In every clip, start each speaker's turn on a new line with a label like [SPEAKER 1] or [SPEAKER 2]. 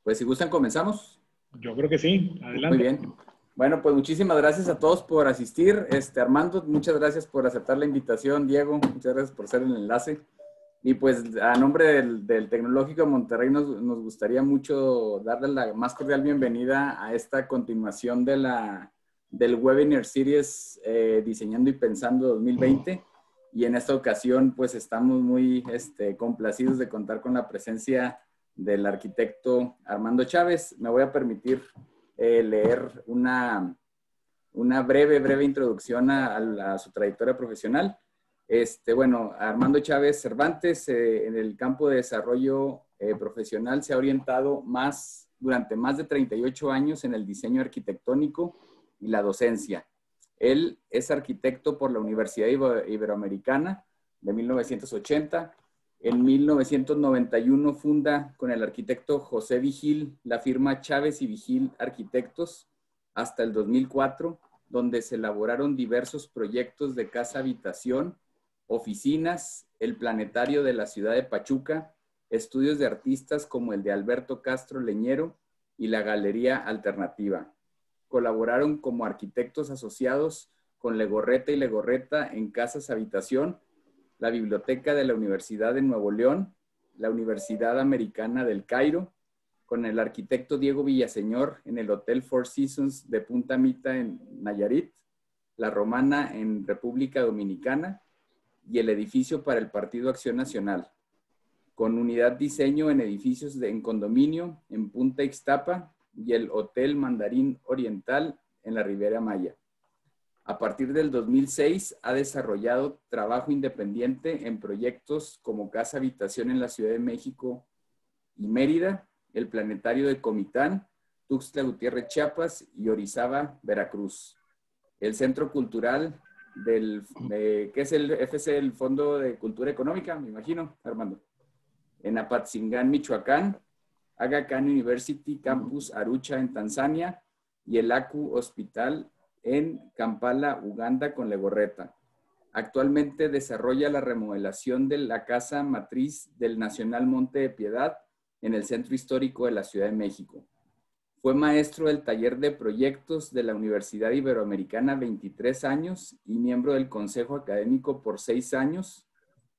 [SPEAKER 1] Pues si gustan, comenzamos.
[SPEAKER 2] Yo creo que sí,
[SPEAKER 1] Muy
[SPEAKER 2] adelante.
[SPEAKER 1] bien. Bueno, pues muchísimas gracias a todos por asistir. Armando, muchas gracias por aceptar la invitación. Diego, muchas gracias por ser el enlace. Y pues a nombre del Tecnológico de Monterrey nos gustaría mucho darle la más cordial bienvenida a esta continuación del Webinar Series Diseñando y Pensando 2020. Y en esta ocasión pues estamos muy complacidos de contar con la presencia del arquitecto Armando Chávez. Me voy a permitir leer una breve introducción a su trayectoria profesional. Bueno, Armando Chávez Cervantes en el campo de desarrollo profesional se ha orientado durante más de 38 años en el diseño arquitectónico y la docencia. Él es arquitecto por la Universidad Iberoamericana de 1980. En 1991 funda con el arquitecto José Vigil la firma Chávez y Vigil Arquitectos hasta el 2004, donde se elaboraron diversos proyectos de casa-habitación, oficinas, el planetario de la ciudad de Pachuca, estudios de artistas como el de Alberto Castro Leñero y la Galería Alternativa. Colaboraron como arquitectos asociados con Legorreta y Legorreta en casas habitación, la Biblioteca de la Universidad de Nuevo León, la Universidad Americana del Cairo, con el arquitecto Diego Villaseñor en el Hotel Four Seasons de Punta Mita en Nayarit, la Romana en República Dominicana y el edificio para el Partido Acción Nacional, con unidad diseño en edificios en condominio en Punta Ixtapa y el Hotel Mandarín Oriental en la Riviera Maya. A partir del 2006 ha desarrollado trabajo independiente en proyectos como Casa Habitación en la Ciudad de México y Mérida, el Planetario de Comitán, Tuxtla Gutiérrez, Chiapas y Orizaba, Veracruz. El Centro Cultural ¿qué es el FC, el Fondo de Cultura Económica? Me imagino, Armando. En Apatzingán, Michoacán, Aga Khan University Campus Arusha en Tanzania y el ACU Hospital en Kampala, Uganda con Legorreta. Actualmente desarrolla la remodelación de la casa matriz del Nacional Monte de Piedad en el Centro Histórico de la Ciudad de México. Fue maestro del taller de proyectos de la Universidad Iberoamericana 23 años y miembro del Consejo Académico por 6 años,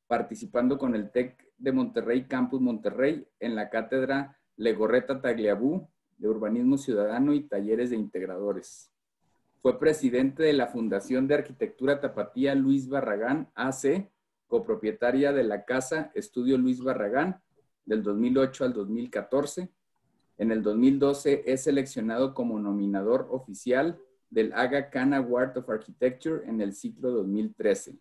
[SPEAKER 1] participando con el TEC de Monterrey, Campus Monterrey, en la cátedra Legorreta Tagliabue de Urbanismo Ciudadano y Talleres de Integradores. Fue presidente de la Fundación de Arquitectura Tapatía Luis Barragán, AC, copropietaria de la Casa Estudio Luis Barragán, del 2008 al 2014. En el 2012 es seleccionado como nominador oficial del Aga Khan Award of Architecture en el ciclo 2013.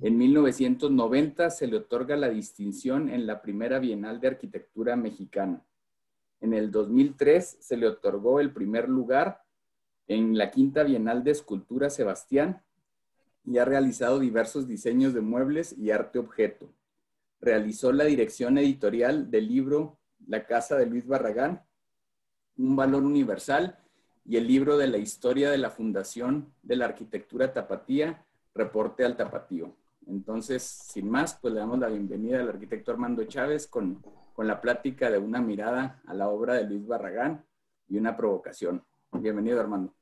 [SPEAKER 1] En 1990 se le otorga la distinción en la primera Bienal de Arquitectura Mexicana. En el 2003 se le otorgó el primer lugar en la quinta Bienal de Escultura Sebastián y ha realizado diversos diseños de muebles y arte objeto. Realizó la dirección editorial del libro La Casa de Luis Barragán, Un Valor Universal, y el libro de la historia de la Fundación de la Arquitectura Tapatía, Reporte al Tapatío. Entonces, sin más, pues le damos la bienvenida al arquitecto Armando Chávez con la plática de una mirada a la obra de Luis Barragán y una provocación. Bienvenido, Armando.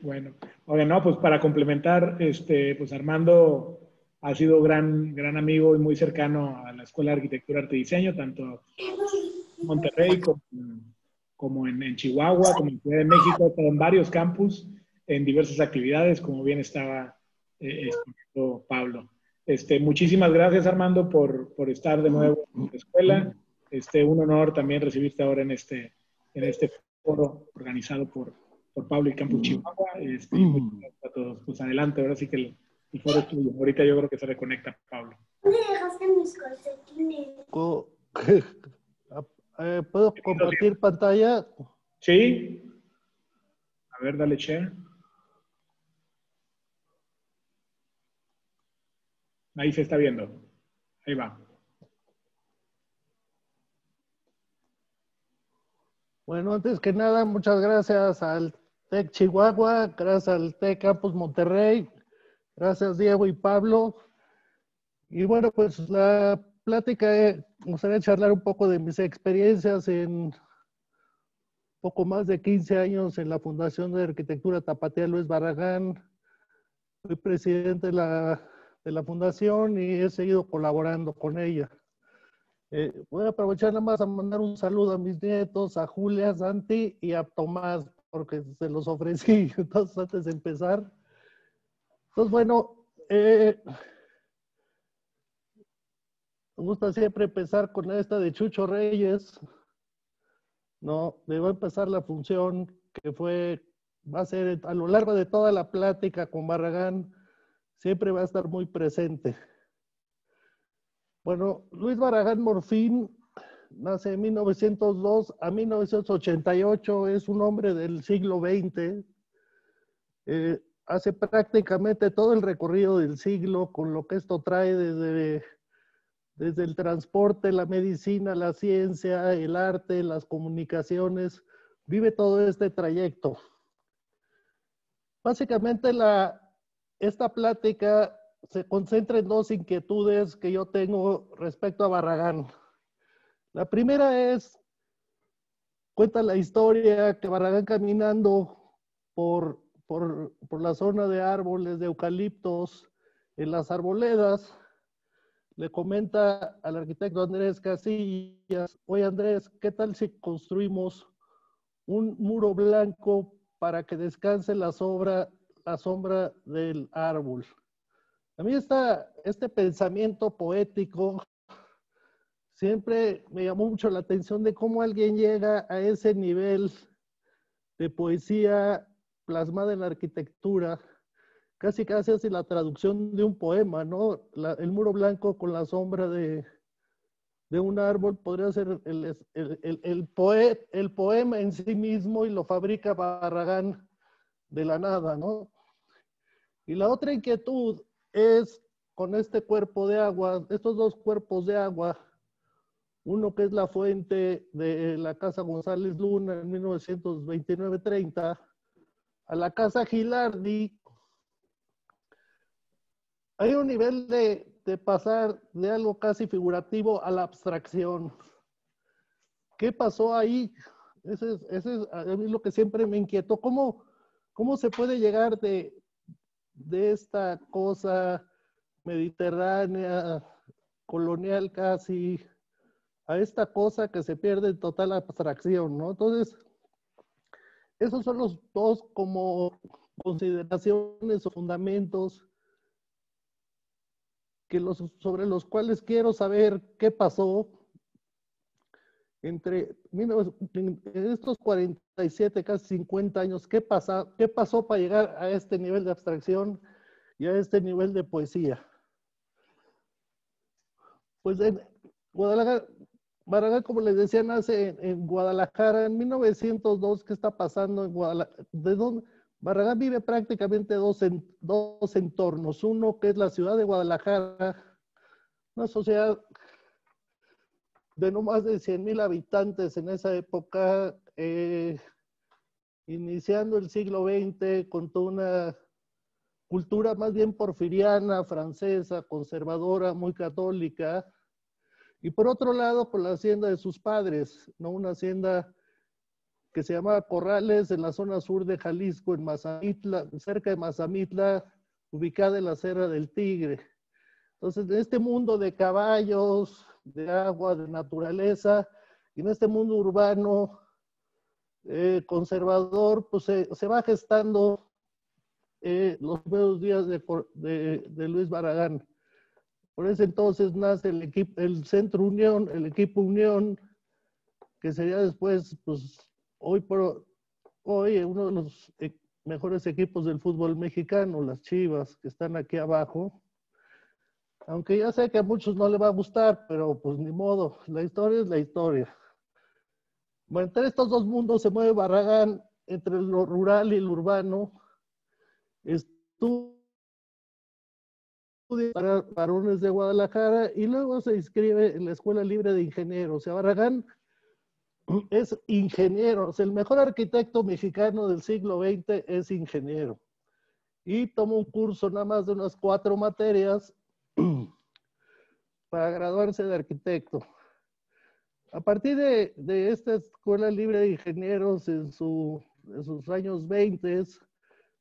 [SPEAKER 2] Bueno, oye, no, pues para complementar, pues Armando ha sido gran amigo y muy cercano a la Escuela de Arquitectura, Arte y Diseño, tanto en Monterrey como en Chihuahua, como en Ciudad de México, en varios campus, en diversas actividades, como bien estaba explicando Pablo. Muchísimas gracias, Armando, por estar de nuevo en la escuela. Un honor también recibirte ahora en este foro organizado por Pablo y Campus Chihuahua. Muy gracias a todos. Pues adelante, ahora sí que el foro es tuyo. Ahorita yo creo que se reconecta Pablo.
[SPEAKER 3] ¿Dónde dejaste mis calcetines?
[SPEAKER 4] ¿Puedo compartir pantalla?
[SPEAKER 2] Sí. A ver, dale share. Ahí se está viendo. Ahí va.
[SPEAKER 4] Bueno, antes que nada, muchas gracias al TEC Chihuahua, gracias al TEC Campus Monterrey, gracias Diego y Pablo. Y bueno, pues la plática, me gustaría charlar un poco de mis experiencias en poco más de 15 años en la Fundación de Arquitectura Tapatía Luis Barragán. Soy presidente de la fundación y he seguido colaborando con ella. Voy a aprovechar nada más a mandar un saludo a mis nietos, a Julia, a Santi y a Tomás, porque se los ofrecí entonces antes de empezar. Entonces, bueno, me gusta siempre empezar con esta de Chucho Reyes. No, debo empezar la función que va a ser a lo largo de toda la plática con Barragán, siempre va a estar muy presente. Bueno, Luis Barragán Morfín nace en 1902 a 1988, es un hombre del siglo XX, hace prácticamente todo el recorrido del siglo con lo que esto trae desde el transporte, la medicina, la ciencia, el arte, las comunicaciones, vive todo este trayecto. Básicamente esta plática se concentra en dos inquietudes que yo tengo respecto a Barragán. La primera cuenta la historia que Barragán caminando por la zona de árboles, de eucaliptos, en las arboledas, le comenta al arquitecto Andrés Casillas: oye Andrés, ¿qué tal si construimos un muro blanco para que descanse la sombra del árbol? A mí este pensamiento poético siempre me llamó mucho la atención de cómo alguien llega a ese nivel de poesía plasmada en la arquitectura, casi hace la traducción de un poema, ¿no? El muro blanco con la sombra de un árbol podría ser el poema en sí mismo, y lo fabrica Barragán de la nada, ¿no? Y la otra inquietud es con este cuerpo de agua, estos dos cuerpos de agua, uno que es la fuente de la Casa González Luna en 1929-30, a la Casa Gilardi. Hay un nivel de pasar de algo casi figurativo a la abstracción. ¿Qué pasó ahí? Ese es a mí lo que siempre me inquietó. ¿Cómo se puede llegar de esta cosa mediterránea, colonial casi, a esta cosa que se pierde en total abstracción, ¿no? Entonces, esos son los dos como consideraciones o fundamentos sobre los cuales quiero saber qué pasó en estos 47, casi 50 años. ¿Qué pasó para llegar a este nivel de abstracción y a este nivel de poesía? Pues en Guadalajara, Barragán, como les decía, nace en Guadalajara en 1902. ¿Qué está pasando en Guadalajara? ¿De dónde? Barragán vive prácticamente dos entornos. Uno que es la ciudad de Guadalajara, una sociedad de no más de 100,000 habitantes en esa época, iniciando el siglo XX con toda una cultura más bien porfiriana, francesa, conservadora, muy católica. Y por otro lado, con la hacienda de sus padres, ¿no? Una hacienda que se llamaba Corrales, en la zona sur de Jalisco, en Mazamitla, cerca de Mazamitla, ubicada en la Sierra del Tigre. Entonces, en este mundo de caballos, de agua, de naturaleza, y en este mundo urbano conservador, pues se va gestando los primeros días de Luis Barragán. Por ese entonces nace el Centro Unión, el equipo Unión, que sería después, pues, hoy uno de los mejores equipos del fútbol mexicano, las Chivas, que están aquí abajo. Aunque ya sé que a muchos no les va a gustar, pero pues ni modo, la historia es la historia. Bueno, entre estos dos mundos se mueve Barragán, entre lo rural y lo urbano. Estuvo para varones de Guadalajara y luego se inscribe en la Escuela Libre de Ingenieros. O sea, Barragán es ingeniero, o sea, el mejor arquitecto mexicano del siglo XX es ingeniero. Y toma un curso nada más de unas 4 materias para graduarse de arquitecto. A partir de esta Escuela Libre de Ingenieros en sus años 20,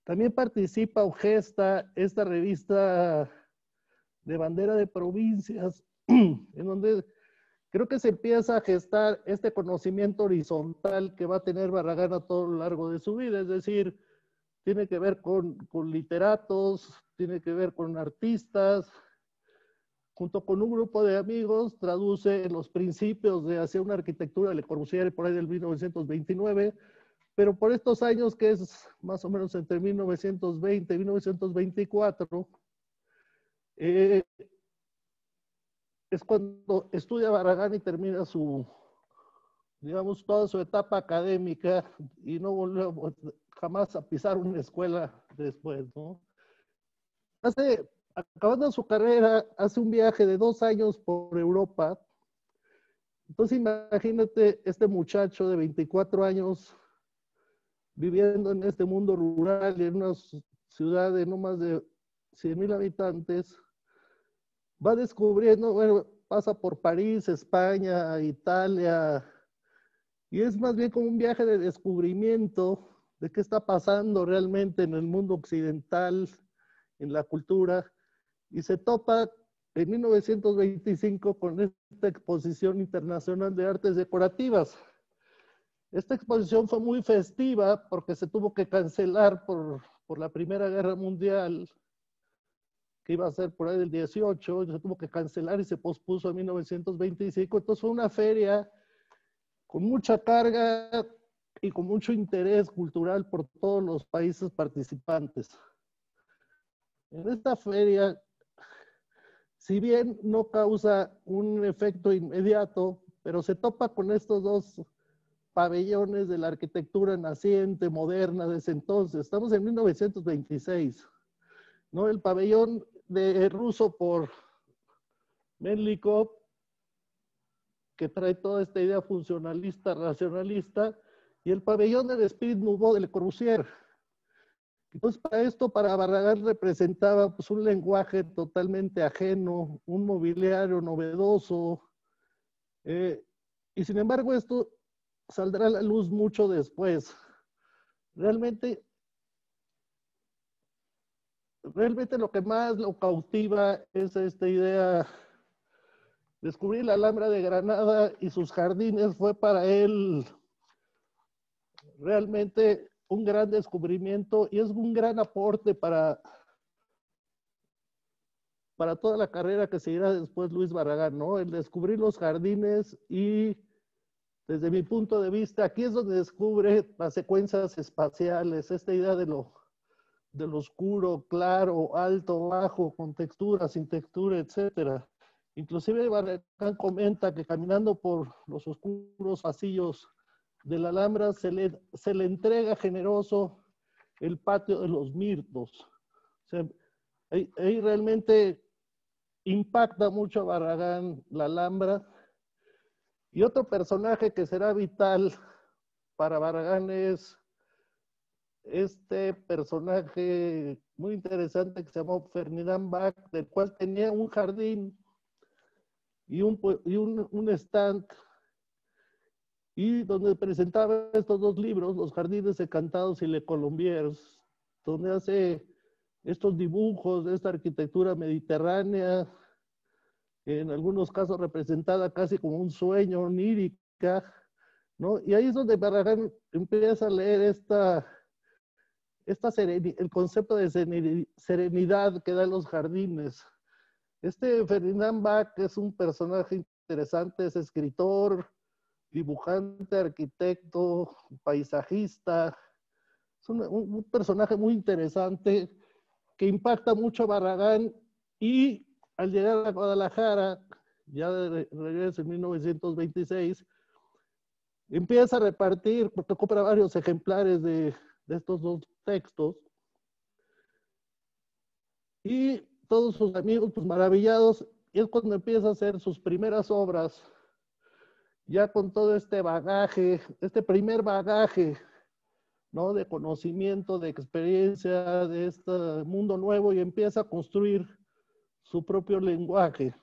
[SPEAKER 4] también participa o gesta esta revista de bandera de provincias, en donde creo que se empieza a gestar este conocimiento horizontal que va a tener Barragán a todo lo largo de su vida, es decir, tiene que ver con literatos, tiene que ver con artistas, junto con un grupo de amigos, traduce los principios de hacia una arquitectura de Le Corbusier por ahí del 1929, pero por estos años, que es más o menos entre 1920 y 1924, es cuando estudia Barragán y termina digamos, toda su etapa académica y no volvió jamás a pisar una escuela después, ¿no? Acabando su carrera, hace un viaje de 2 años por Europa. Entonces imagínate este muchacho de 24 años viviendo en este mundo rural y en una ciudad de no más de 100,000 habitantes, va descubriendo, bueno, pasa por París, España, Italia, y es más bien como un viaje de descubrimiento de qué está pasando realmente en el mundo occidental, en la cultura, y se topa en 1925 con esta exposición internacional de artes decorativas. Esta exposición fue muy festiva porque se tuvo que cancelar por la Primera Guerra Mundial, que iba a ser por ahí del 18, se tuvo que cancelar y se pospuso a 1925. Entonces fue una feria con mucha carga y con mucho interés cultural por todos los países participantes. En esta feria, si bien no causa un efecto inmediato, pero se topa con estos 2 pabellones de la arquitectura naciente, moderna, de ese entonces. Estamos en 1926, ¿no? El pabellón de ruso por Menlikov, que trae toda esta idea funcionalista, racionalista, y el pabellón del Esprit Nouveau de Le Corbusier. Entonces, para Barragán representaba pues, un lenguaje totalmente ajeno, un mobiliario novedoso, y sin embargo esto saldrá a la luz mucho después. Realmente lo que más lo cautiva es esta idea. Descubrir la Alhambra de Granada y sus jardines fue para él realmente un gran descubrimiento y es un gran aporte para toda la carrera que seguirá después Luis Barragán, ¿no? El descubrir los jardines y desde mi punto de vista, aquí es donde descubre las secuencias espaciales, esta idea de lo oscuro, claro, alto, bajo, con textura, sin textura, etcétera. Inclusive Barragán comenta que caminando por los oscuros pasillos de la Alhambra se le entrega generoso el patio de los mirtos. O sea, ahí realmente impacta mucho a Barragán la Alhambra. Y otro personaje que será vital para Barragán es este personaje muy interesante que se llamó Ferdinand Bach, del cual tenía un jardín y un stand, y donde presentaba estos 2 libros, Los Jardines Encantados y Le Colombiers, donde hace estos dibujos de esta arquitectura mediterránea, en algunos casos representada casi como un sueño onírica, ¿no? Y ahí es donde Barragán empieza a leer el concepto de serenidad que dan los jardines. Este Ferdinand Bach es un personaje interesante, es escritor, dibujante, arquitecto, paisajista. Es un personaje muy interesante que impacta mucho a Barragán, y al llegar a Guadalajara, ya de regreso en 1926, empieza a repartir, porque compra varios ejemplares de estos 2 textos, y todos sus amigos pues maravillados, y es cuando empieza a hacer sus primeras obras, ya con todo este bagaje, este primer bagaje, ¿no? De conocimiento, de experiencia, de este mundo nuevo, y empieza a construir su propio lenguaje.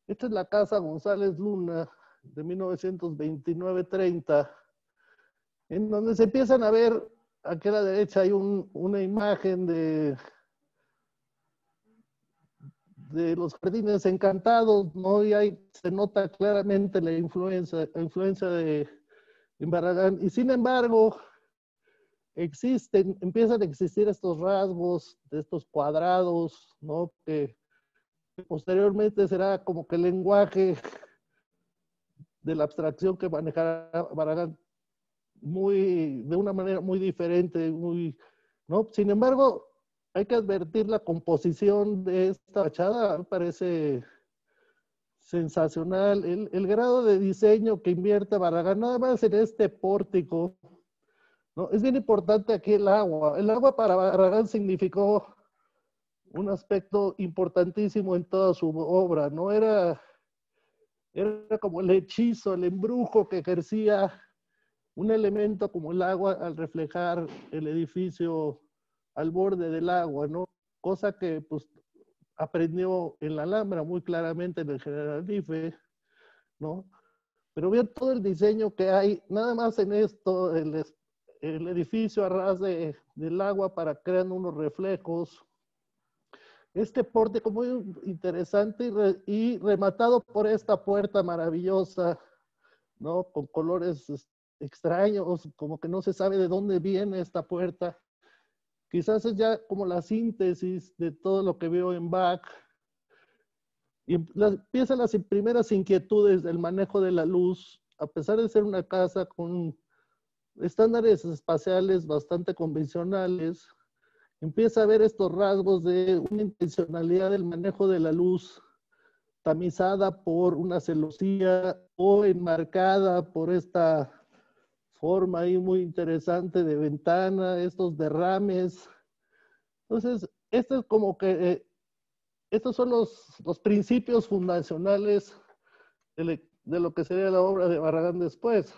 [SPEAKER 4] Esta es la Casa González Luna de 1929-30, en donde se empiezan a ver, aquí a la derecha hay una imagen de los Jardines Encantados, ¿no? Y ahí se nota claramente la influencia de Barragán. Y sin embargo, empiezan a existir estos rasgos, de estos cuadrados, ¿no? Que posteriormente será como que el lenguaje de la abstracción que manejará Barragán de una manera muy diferente, ¿no? Sin embargo, hay que advertir la composición de esta fachada, me parece sensacional. El grado de diseño que invierte Barragán, nada más en este pórtico, ¿no? Es bien importante aquí el agua. El agua para Barragán significó un aspecto importantísimo en toda su obra, ¿no? Era como el hechizo, el embrujo que ejercía un elemento como el agua al reflejar el edificio al borde del agua, ¿no? Cosa que pues aprendió en la Alhambra muy claramente en el Generalife, ¿no? Pero bien todo el diseño que hay, nada más en esto, el edificio a ras del agua para crear unos reflejos. Este pórtico muy interesante y rematado por esta puerta maravillosa, ¿no? Con colores extraños, como que no se sabe de dónde viene esta puerta. Quizás es ya como la síntesis de todo lo que veo en Bach. Y empiezan las primeras inquietudes del manejo de la luz, a pesar de ser una casa con estándares espaciales bastante convencionales. Empieza a ver estos rasgos de una intencionalidad del manejo de la luz, tamizada por una celosía o enmarcada por esta forma ahí muy interesante de ventana, estos derrames. Entonces, esto es como que, estos son los principios fundacionales de lo que sería la obra de Barragán después.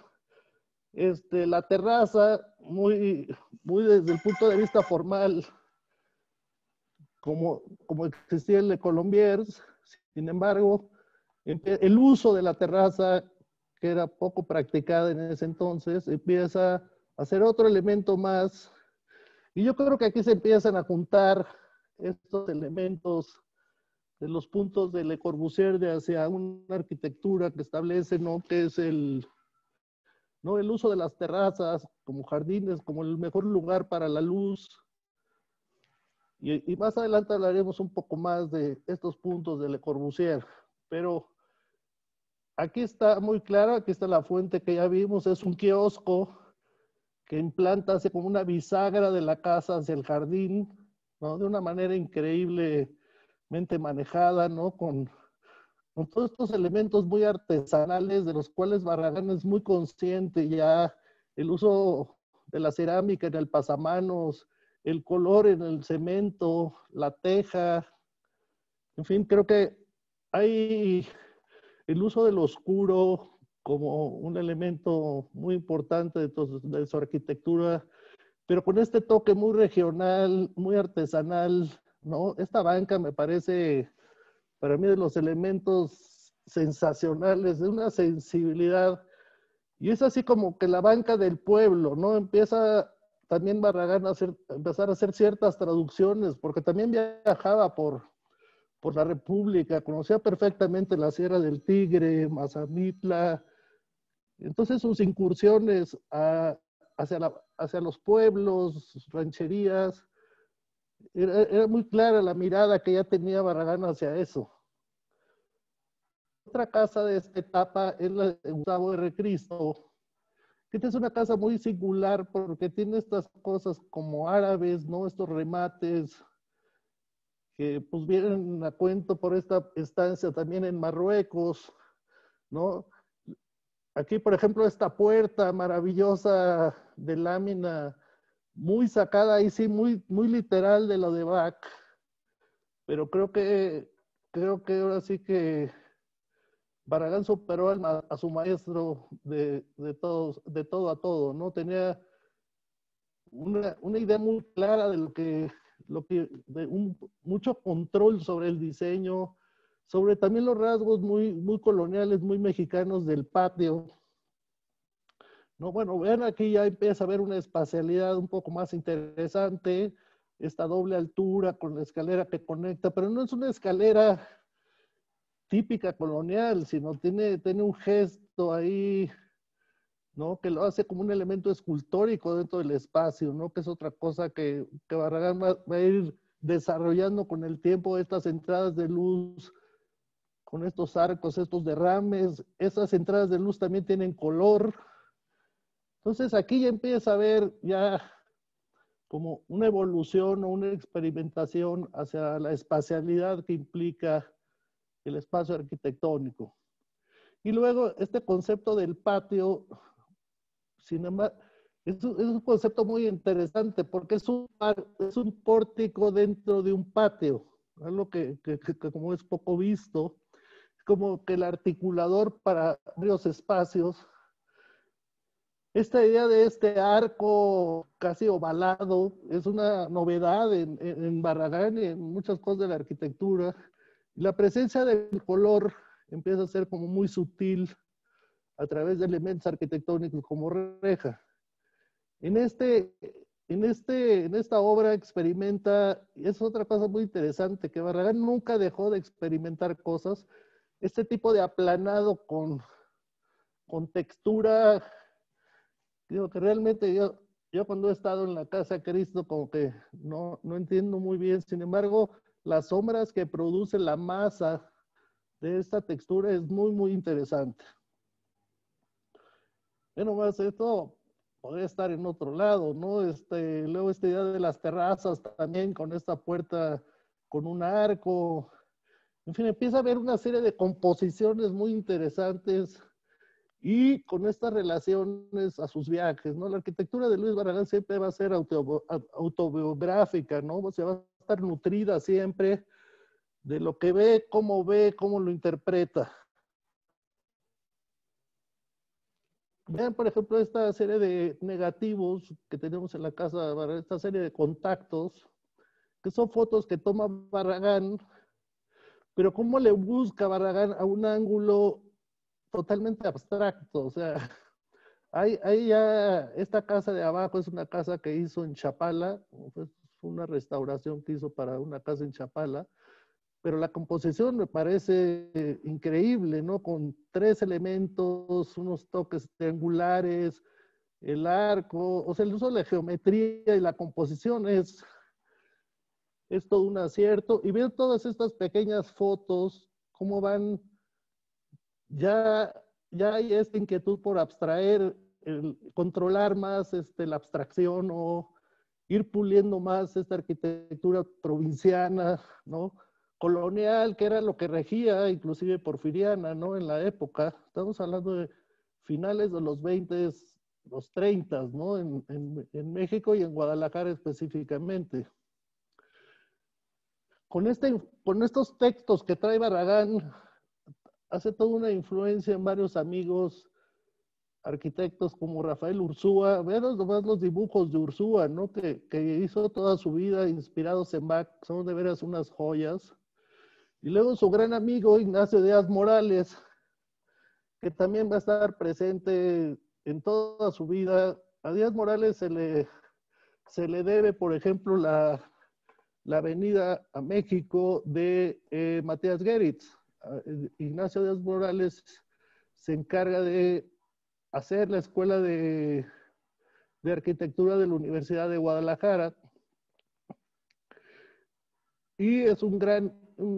[SPEAKER 4] La terraza, muy desde el punto de vista formal, como existía el Le Colombiers. Sin embargo, el uso de la terraza, que era poco practicada en ese entonces, empieza a ser otro elemento más. Y yo creo que aquí se empiezan a juntar estos elementos de los puntos de Le Corbusier hacia una arquitectura que establece, ¿no? Que es el uso de las terrazas como jardines, como el mejor lugar para la luz. Y más adelante hablaremos un poco más de estos puntos de Le Corbusier. Pero aquí está muy claro, aquí está la fuente que ya vimos, es un kiosco que implanta hace como una bisagra de la casa hacia el jardín, ¿no? De una manera increíblemente manejada, ¿no? Con todos estos elementos muy artesanales de los cuales Barragán es muy consciente ya, el uso de la cerámica en el pasamanos, el color en el cemento, la teja, en fin, creo que hay el uso del oscuro como un elemento muy importante de su arquitectura, pero con este toque muy regional, muy artesanal, ¿no? Esta banca me parece, para mí, de los elementos sensacionales, de una sensibilidad, y es así como que la banca del pueblo, ¿no? Empieza también Barragán a empezar a hacer ciertas traducciones, porque también viajaba por la República, conocía perfectamente la Sierra del Tigre, Mazamitla. Entonces sus incursiones hacia los pueblos, rancherías, era muy clara la mirada que ya tenía Barragán hacia eso. Otra casa de esta etapa es la de Gustavo R. Cristo, que es una casa muy singular porque tiene estas cosas como árabes, ¿no? Estos remates que pues vienen a cuento por esta estancia también en Marruecos, ¿no? Aquí, por ejemplo, esta puerta maravillosa de lámina, muy sacada ahí sí, muy literal de lo de Bach, pero creo que ahora sí que Barragán superó a su maestro de todo a todo, ¿no? Tenía una idea muy clara de mucho control sobre el diseño, sobre también los rasgos muy coloniales, muy mexicanos del patio. No, bueno, vean aquí ya empieza a haber una espacialidad un poco más interesante, esta doble altura con la escalera que conecta, pero no es una escalera típica colonial, sino tiene un gesto ahí, ¿no? Que lo hace como un elemento escultórico dentro del espacio, ¿no? Que es otra cosa que Barragán va a ir desarrollando con el tiempo, estas entradas de luz, con estos arcos, estos derrames, esas entradas de luz también tienen color. Entonces aquí ya empieza a ver ya como una evolución o una experimentación hacia la espacialidad que implica el espacio arquitectónico. Y luego este concepto del patio, sin embargo, es un concepto muy interesante porque es un pórtico dentro de un patio, algo que como es poco visto, como que el articulador para varios espacios. Esta idea de este arco casi ovalado es una novedad en Barragán y en muchas cosas de la arquitectura. La presencia del color empieza a ser como muy sutil a través de elementos arquitectónicos como reja. En esta obra experimenta, y es otra cosa muy interesante, que Barragán nunca dejó de experimentar cosas, este tipo de aplanado con textura. Digo que realmente yo cuando he estado en la casa de Cristo como que no entiendo muy bien. Sin embargo, las sombras que produce la masa de esta textura es muy interesante. Bueno, más esto podría estar en otro lado, ¿no? Luego esta idea de las terrazas también con esta puerta con un arco. En fin, empieza a haber una serie de composiciones muy interesantes y con estas relaciones a sus viajes, ¿no? La arquitectura de Luis Barragán siempre va a ser autobiográfica, ¿no? O sea, va a estar nutrida siempre de lo que ve, cómo lo interpreta. Vean, por ejemplo, esta serie de negativos que tenemos en la casa de Barragán, esta serie de contactos, que son fotos que toma Barragán, pero cómo le busca Barragán a un ángulo totalmente abstracto, o sea, ahí ya, esta casa de abajo es una casa que hizo en Chapala, fue una restauración que hizo para una casa en Chapala, pero la composición me parece increíble, ¿no? Con 3 elementos, unos toques triangulares, el arco, o sea, el uso de la geometría y la composición es todo un acierto. Y ver todas estas pequeñas fotos, cómo van, ya hay esta inquietud por abstraer, controlar más la abstracción o ir puliendo más esta arquitectura provinciana, ¿no? Colonial, que era lo que regía, inclusive porfiriana, ¿no? En la época. Estamos hablando de finales de los 20, los 30, ¿no? En México y en Guadalajara específicamente. Con estos textos que trae Barragán, hace toda una influencia en varios amigos arquitectos como Rafael Ursúa. Vean nomás los dibujos de Ursúa, ¿no? Que hizo toda su vida inspirados en Bach, son de veras unas joyas. Y luego su gran amigo Ignacio Díaz Morales, que también va a estar presente en toda su vida. A Díaz Morales se le debe, por ejemplo, la avenida a México de Matías Geritz. Ignacio Díaz Morales se encarga de hacer la escuela de arquitectura de la Universidad de Guadalajara y es un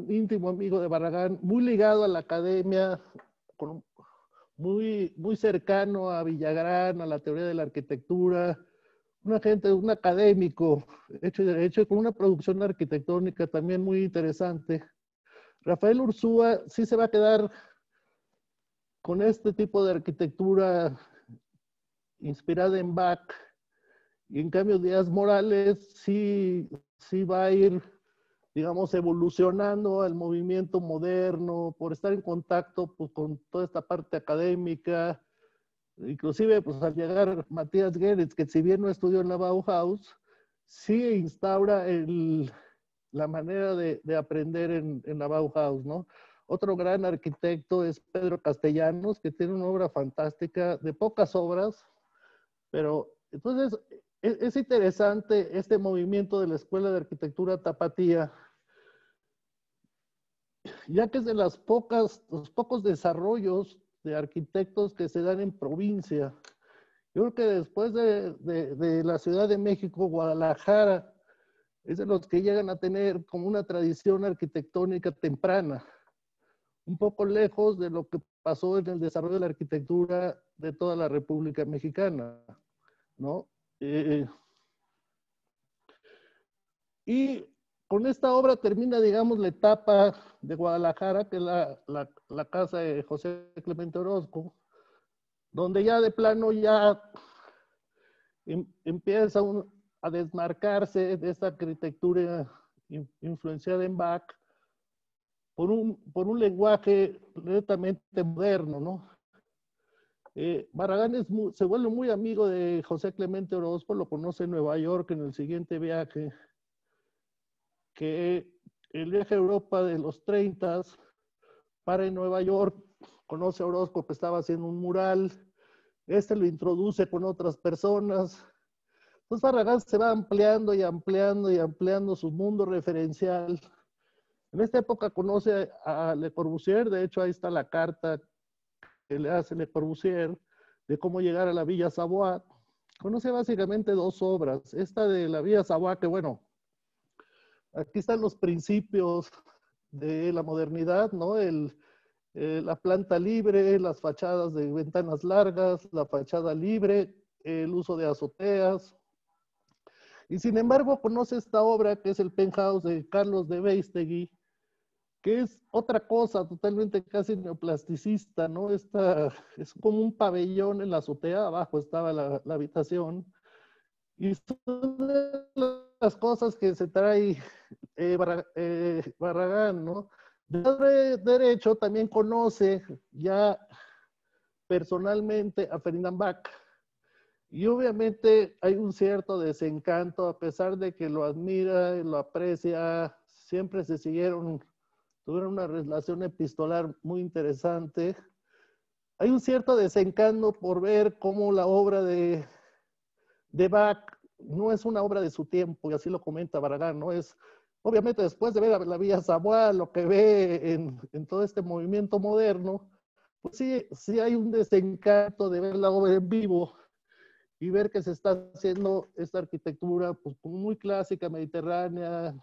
[SPEAKER 4] íntimo amigo de Barragán, muy ligado a la academia, muy cercano a Villagrán, a la teoría de la arquitectura, un académico hecho y derecho, con una producción arquitectónica también muy interesante. Rafael Ursúa sí se va a quedar con este tipo de arquitectura inspirada en Bach, y en cambio Díaz Morales sí va a ir digamos, evolucionando al movimiento moderno, por estar en contacto pues, con toda esta parte académica. Inclusive, pues al llegar Matías Geritz, que si bien no estudió en la Bauhaus, sí instaura la manera de aprender en la Bauhaus, ¿no? Otro gran arquitecto es Pedro Castellanos, que tiene una obra fantástica, de pocas obras, pero entonces es interesante este movimiento de la Escuela de Arquitectura Tapatía, ya que es de los pocos desarrollos de arquitectos que se dan en provincia. Yo creo que después de la Ciudad de México, Guadalajara es de los que llegan a tener como una tradición arquitectónica temprana, un poco lejos de lo que pasó en el desarrollo de la arquitectura de toda la República Mexicana, ¿no? Y con esta obra termina, digamos, la etapa de Guadalajara, que es la casa de José Clemente Orozco, donde ya de plano ya empieza a desmarcarse de esta arquitectura influenciada en Bach por un lenguaje netamente moderno, ¿no? Barragán se vuelve muy amigo de José Clemente Orozco, lo conoce en Nueva York en el siguiente viaje, que el viaje a Europa de los 30 para en Nueva York, conoce a Orozco que estaba haciendo un mural, lo introduce con otras personas. Entonces Barragán se va ampliando y ampliando y ampliando su mundo referencial. En esta época conoce a Le Corbusier, de hecho ahí está la carta que le hace Le Corbusier de cómo llegar a la Villa Savoy. Conoce básicamente dos obras. Esta de la Villa Savoy, que bueno, aquí están los principios de la modernidad, ¿no? La planta libre, las fachadas de ventanas largas, la fachada libre, el uso de azoteas. Y sin embargo conoce esta obra que es el penthouse de Carlos de Beistegui, que es otra cosa totalmente casi neoplasticista, ¿no? Es como un pabellón en la azotea, abajo estaba la habitación, y son de las cosas que se trae Barragán, ¿no? De derecho también conoce ya personalmente a Ferdinand Bach, y obviamente hay un cierto desencanto, a pesar de que lo admira y lo aprecia, siempre tuvieron una relación epistolar muy interesante. Hay un cierto desencanto por ver cómo la obra de Bach no es una obra de su tiempo, y así lo comenta Barragán, ¿no? Es, obviamente, después de ver la Villa Savoy, lo que ve en todo este movimiento moderno, pues sí hay un desencanto de ver la obra en vivo y ver que se está haciendo esta arquitectura pues, muy clásica, mediterránea,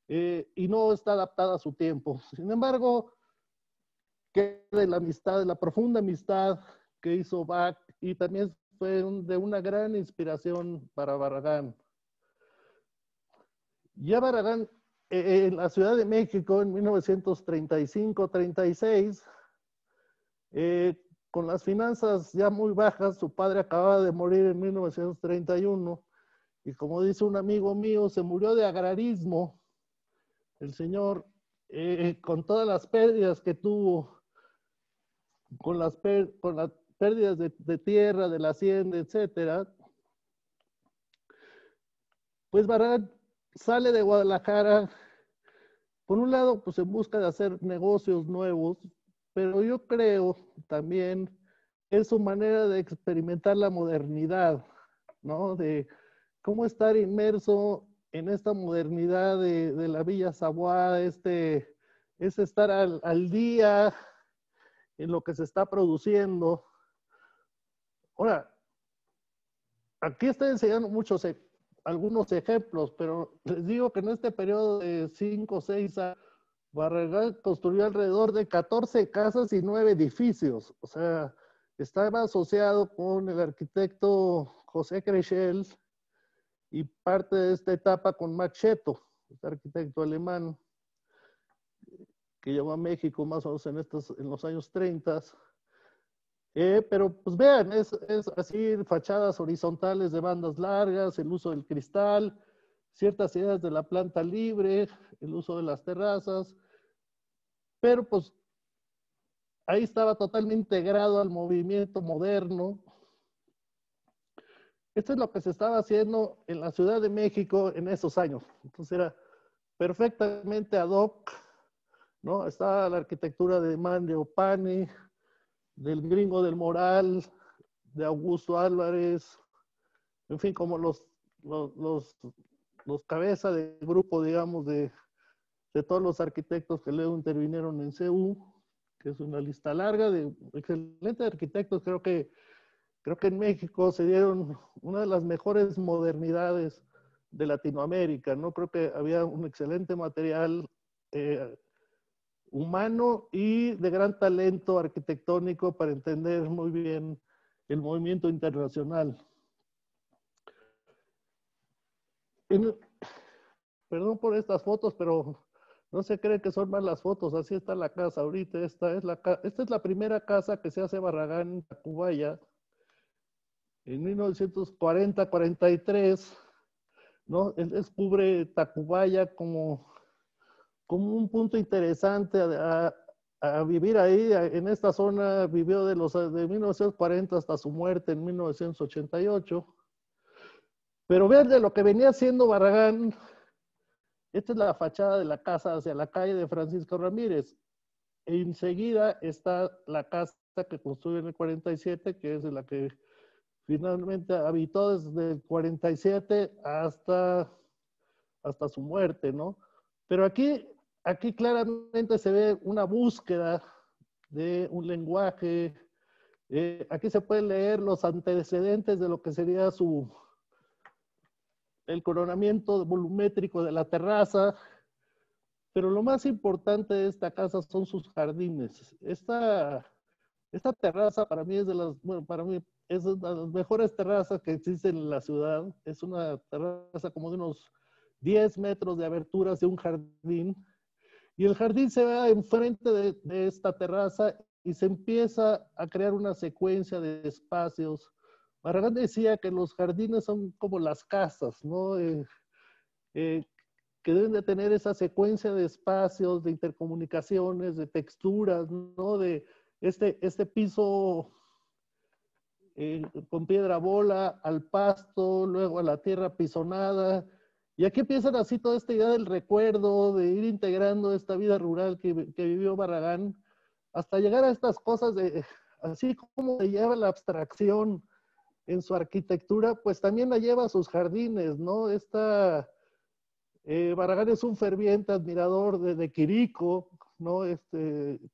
[SPEAKER 4] y no está adaptada a su tiempo. Sin embargo, queda la amistad, la profunda amistad que hizo Bach, y también fue de una gran inspiración para Barragán. Ya Barragán, en la Ciudad de México, en 1935-36, con las finanzas ya muy bajas, su padre acababa de morir en 1931, y como dice un amigo mío, se murió de agrarismo. El señor, con todas las pérdidas que tuvo, con las pérdidas de tierra, de la hacienda, etcétera, pues Barragán sale de Guadalajara, por un lado, pues en busca de hacer negocios nuevos, pero yo creo también es su manera de experimentar la modernidad, ¿no? De cómo estar inmerso en esta modernidad de la Villa Savoy, es estar al día en lo que se está produciendo. Ahora, aquí estoy enseñando algunos ejemplos, pero les digo que en este periodo de 5 o 6 años, Barragán construyó alrededor de 14 casas y 9 edificios. O sea, estaba asociado con el arquitecto José Crechel y parte de esta etapa con Max Scheto, este arquitecto alemán que llegó a México más o menos en los años 30. Pero pues vean, es así, fachadas horizontales de bandas largas, el uso del cristal, ciertas ideas de la planta libre, el uso de las terrazas, pero pues ahí estaba totalmente integrado al movimiento moderno. Esto es lo que se estaba haciendo en la Ciudad de México en esos años. Entonces era perfectamente ad hoc, ¿no? Estaba la arquitectura de Manlio-Pani, del Gringo del Moral, de Augusto Álvarez, en fin, como los cabezas de grupo, digamos, de todos los arquitectos que luego intervinieron en CU, que es una lista larga de excelentes arquitectos. Creo que en México se dieron una de las mejores modernidades de Latinoamérica, ¿no? Creo que había un excelente material humano y de gran talento arquitectónico para entender muy bien el movimiento internacional. Perdón por estas fotos, pero no se cree que son malas fotos. Así está la casa ahorita. Esta es la primera casa que se hace Barragán en Tacubaya en 1940-43, ¿no? Él descubre Tacubaya como un punto interesante a vivir ahí. En esta zona vivió de 1940 hasta su muerte en 1988. Pero vean de lo que venía haciendo Barragán. Esta es la fachada de la casa hacia la calle de Francisco Ramírez. Enseguida está la casa que construyó en el 47, que es la que finalmente habitó desde el 47 hasta su muerte, ¿no? Pero aquí claramente se ve una búsqueda de un lenguaje. Aquí se pueden leer los antecedentes de lo que sería el coronamiento volumétrico de la terraza, pero lo más importante de esta casa son sus jardines. Esta terraza para mí es de las mejores terrazas que existen en la ciudad. Es una terraza como de unos 10 metros de aberturas de un jardín, y el jardín se va enfrente de esta terraza y se empieza a crear una secuencia de espacios. Barragán decía que los jardines son como las casas, ¿no? Que deben de tener esa secuencia de espacios, de intercomunicaciones, de texturas, ¿no? De este piso con piedra bola, al pasto, luego a la tierra pisonada. Y aquí empiezan así toda esta idea del recuerdo, de ir integrando esta vida rural que vivió Barragán, hasta llegar a estas cosas así como se lleva la abstracción en su arquitectura, pues también la lleva a sus jardines, ¿no? Barragán es un ferviente admirador de Quirico, ¿no?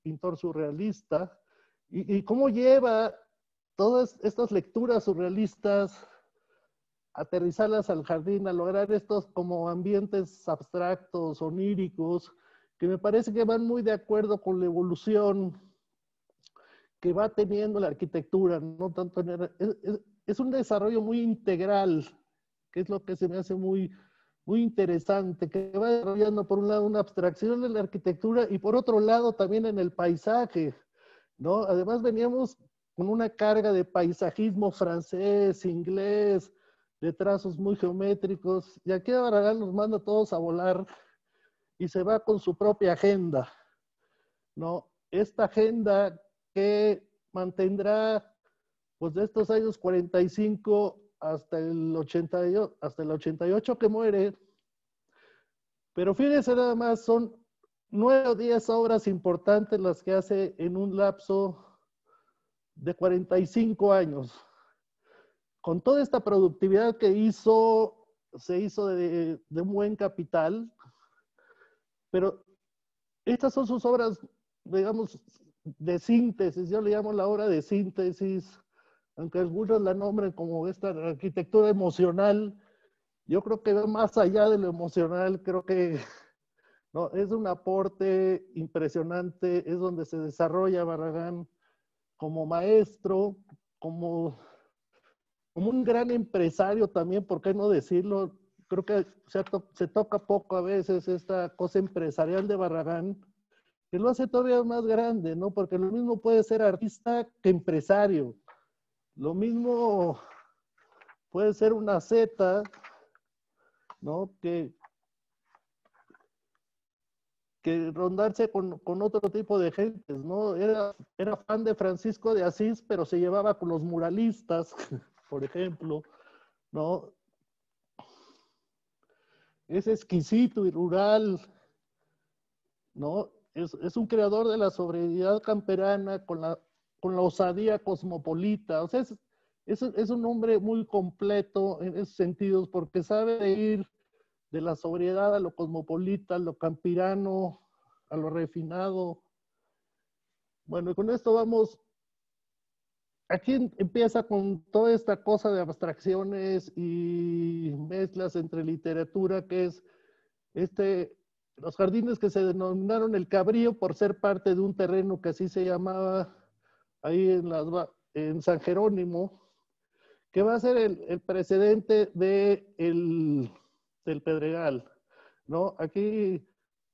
[SPEAKER 4] Pintor surrealista, y cómo lleva todas estas lecturas surrealistas, aterrizarlas al jardín, a lograr estos como ambientes abstractos, oníricos, que me parece que van muy de acuerdo con la evolución que va teniendo la arquitectura, no tanto es un desarrollo muy integral, que es lo que se me hace muy, muy interesante, que va desarrollando por un lado una abstracción en la arquitectura y por otro lado también en el paisaje, ¿no? Además veníamos con una carga de paisajismo francés, inglés, de trazos muy geométricos, y aquí Barragán nos manda a todos a volar y se va con su propia agenda, ¿no? Esta agenda que mantendrá pues de estos años 45 hasta el 88 que muere. Pero fíjense nada más, son 9 o 10 obras importantes las que hace en un lapso de 45 años. Con toda esta productividad que se hizo de un buen capital, pero estas son sus obras, digamos, de síntesis. Yo le llamo la obra de síntesis, aunque algunos la nombren como esta arquitectura emocional. Yo creo que va más allá de lo emocional. Creo que no, es un aporte impresionante, es donde se desarrolla Barragán como maestro, como un gran empresario también, ¿por qué no decirlo? Creo que se toca poco a veces esta cosa empresarial de Barragán, que lo hace todavía más grande, ¿no? Porque lo mismo puede ser artista que empresario. Lo mismo puede ser una zeta ¿no? Que rondarse con otro tipo de gentes, ¿no? Era fan de Francisco de Asís, pero se llevaba con los muralistas, por ejemplo, ¿no? Es exquisito y rural, ¿no? Es un creador de la sobriedad camperana con la osadía cosmopolita. O sea, es un hombre muy completo en esos sentidos porque sabe de ir de la sobriedad a lo cosmopolita, a lo campirano, a lo refinado. Bueno, y con esto vamos. Aquí empieza con toda esta cosa de abstracciones y mezclas entre literatura, que es los jardines que se denominaron el Cabrío por ser parte de un terreno que así se llamaba ahí en San Jerónimo, que va a ser el precedente del Pedregal, ¿no? Aquí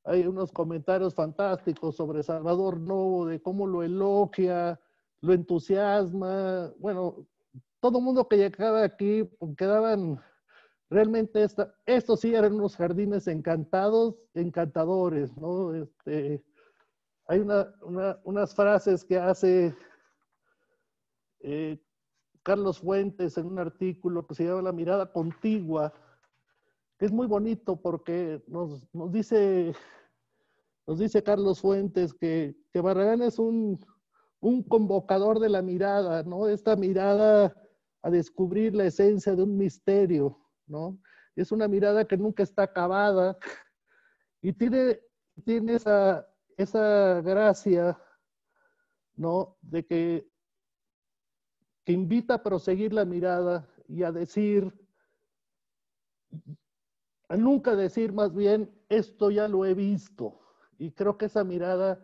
[SPEAKER 4] hay unos comentarios fantásticos sobre Salvador Novo, de cómo lo elogia, lo entusiasma. Bueno, todo el mundo que llegaba aquí quedaban realmente, estos sí eran unos jardines encantadores, ¿no? Hay unas frases que hace Carlos Fuentes en un artículo que se llama La mirada contigua, que es muy bonito porque nos dice Carlos Fuentes que Barragán es un convocador de la mirada, ¿no? Esta mirada a descubrir la esencia de un misterio, ¿no? Es una mirada que nunca está acabada y tiene esa gracia, ¿no? De que invita a proseguir la mirada y a nunca decir más bien, esto ya lo he visto. Y creo que esa mirada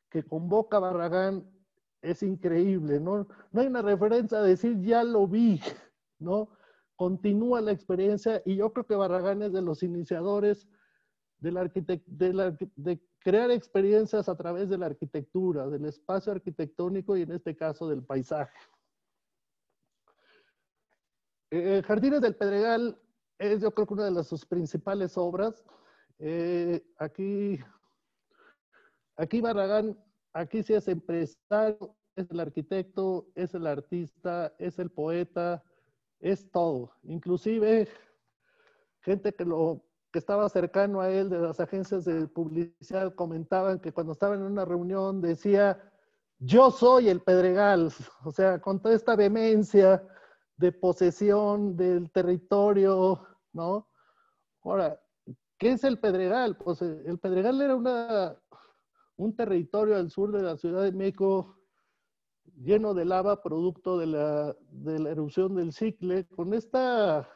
[SPEAKER 4] que convoca a Barragán es increíble, ¿no? No hay una referencia a decir, ya lo vi, ¿no? Continúa la experiencia y yo creo que Barragán es de los iniciadores de crear experiencias a través de la arquitectura, del espacio arquitectónico y en este caso del paisaje. Jardines del Pedregal es yo creo que una de sus principales obras. Aquí Barragán, aquí sí es empresario, es el arquitecto, es el artista, es el poeta, es todo. Inclusive gente que estaba cercano a él de las agencias de publicidad comentaban que cuando estaban en una reunión decía, yo soy el Pedregal, o sea, con toda esta vehemencia de posesión del territorio, ¿no? Ahora, ¿qué es el Pedregal? Pues el Pedregal era un territorio al sur de la Ciudad de México lleno de lava, producto de la erupción del Cicle, con esta